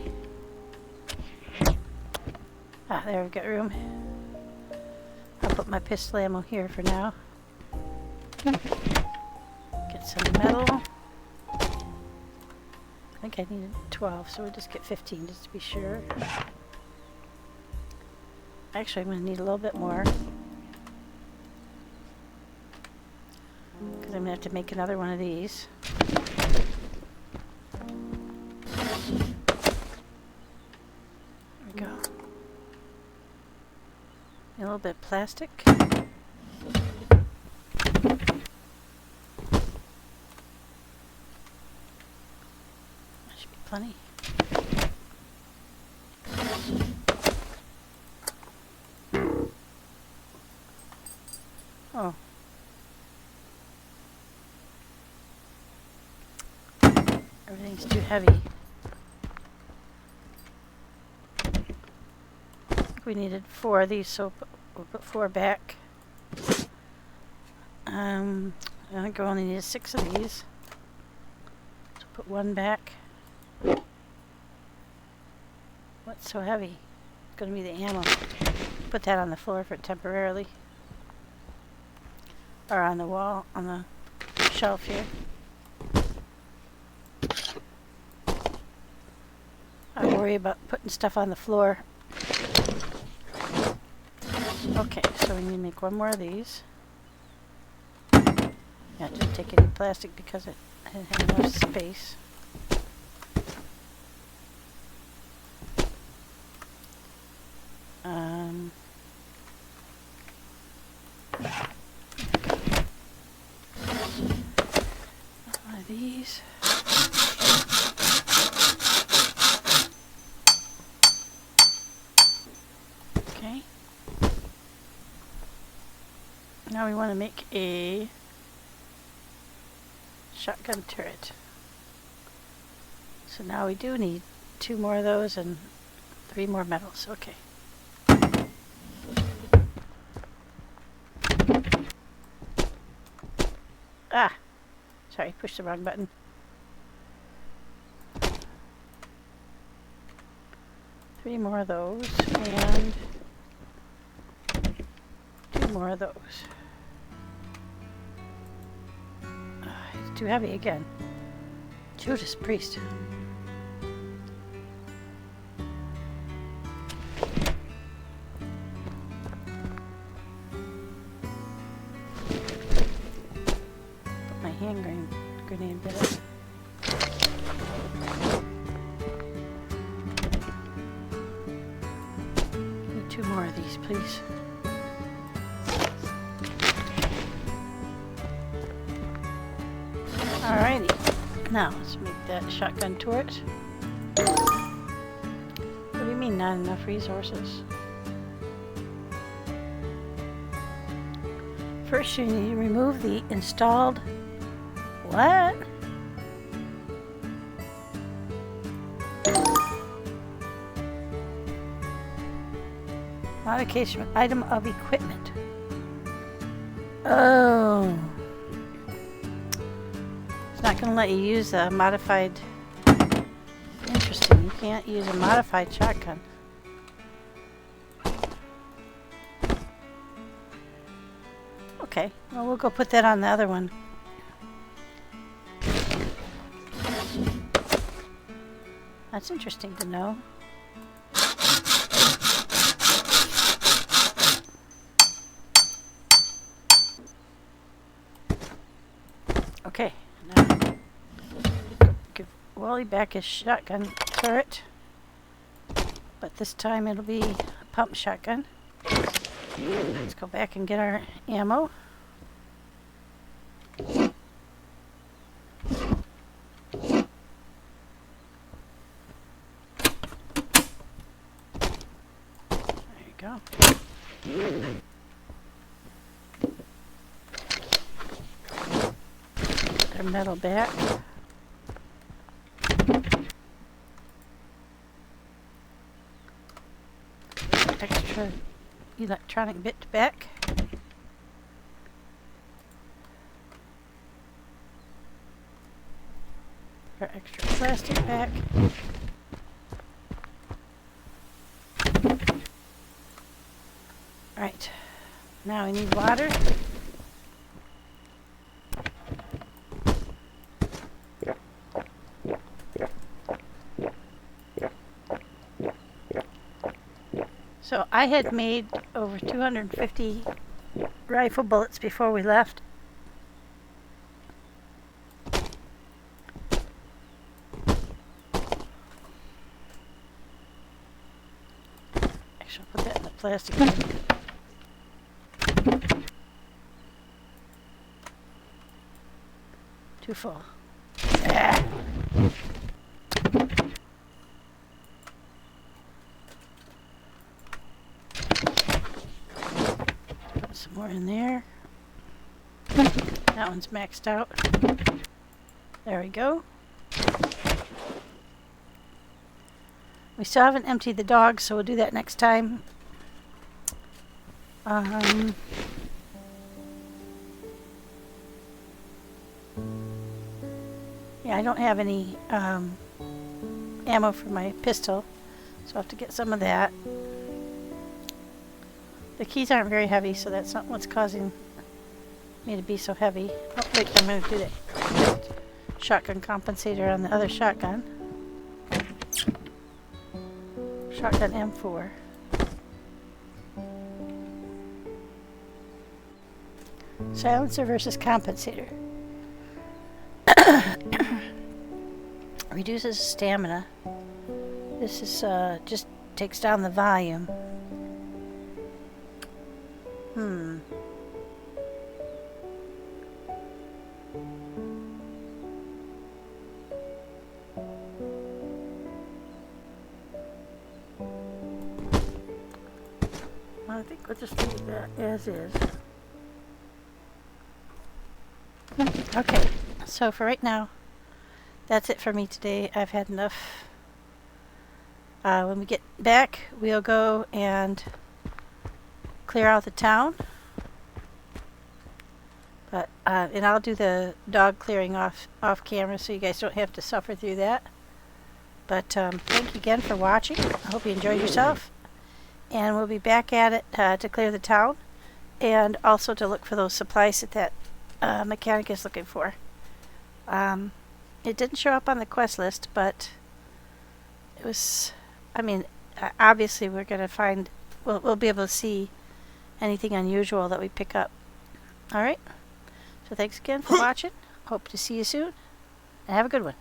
Ah, there we've got room. I'll put my pistol ammo here for now. Get some metal. I think I needed 12, so we'll just get 15 just to be sure. Actually, I'm going to need a little bit more, because I'm going to have to make another one of these. There we go. A little bit of plastic. funny. Oh. Everything's too heavy. I think we needed 4 of these, so we'll put 4 back. I think we only needed 6 of these. So put 1 back. What's so heavy? It's going to be the ammo. Put that on the floor for temporarily. Or on the wall, on the shelf here. I worry about putting stuff on the floor. Okay, so we need to make 1 more of these. Yeah, didn't take any plastic because I didn't have enough space. One of these. Okay. Now we want to make a shotgun turret. So now we do need 2 more of those and 3 more metals. Okay. Ah! Sorry, pushed the wrong button. 3 more of those and 2 more of those. It's too heavy again. Judas Priest. Put my hand grenade bit up. Need 2 more of these, please. Alrighty, now let's make that shotgun turret. What do you mean not enough resources? First you need to remove the installed... What? Modification of item of equipment. Oh. Not going to let you use a modified... Interesting, you can't use a modified shotgun. Okay, well we'll go put that on the other one. That's interesting to know. Okay. Now, give Wally back his shotgun turret, but this time it'll be a pump shotgun. Let's go back and get our ammo. There you go. Our metal back. Extra electronic bit back. Our extra plastic back. Right. Now we need water. So I had made over 250 rifle bullets before we left. Actually, I'll put that in the plastic bin. Too full. Ah. some more in there. That one's maxed out. There we go. We still haven't emptied the dogs, so we'll do that next time. Yeah, I don't have any ammo for my pistol, so I'll have to get some of that. The keys aren't very heavy, so that's not what's causing me to be so heavy. Oh, wait, I'm going to do that shotgun compensator on the other shotgun. Shotgun M4. Silencer versus compensator. Reduces stamina. This is just takes down the volume. I think we'll just leave that as is. Okay, so for right now, that's it for me today. I've had enough. When we get back, we'll go and clear out the town. But and I'll do the dog clearing off camera, so you guys don't have to suffer through that. But thank you again for watching. I hope you enjoyed yourself. And we'll be back at it to clear the town, and also to look for those supplies that mechanic is looking for. It didn't show up on the quest list, but it was, I mean, obviously we're going to find, we'll be able to see anything unusual that we pick up. Alright, so thanks again for watching. Hope to see you soon, and have a good one.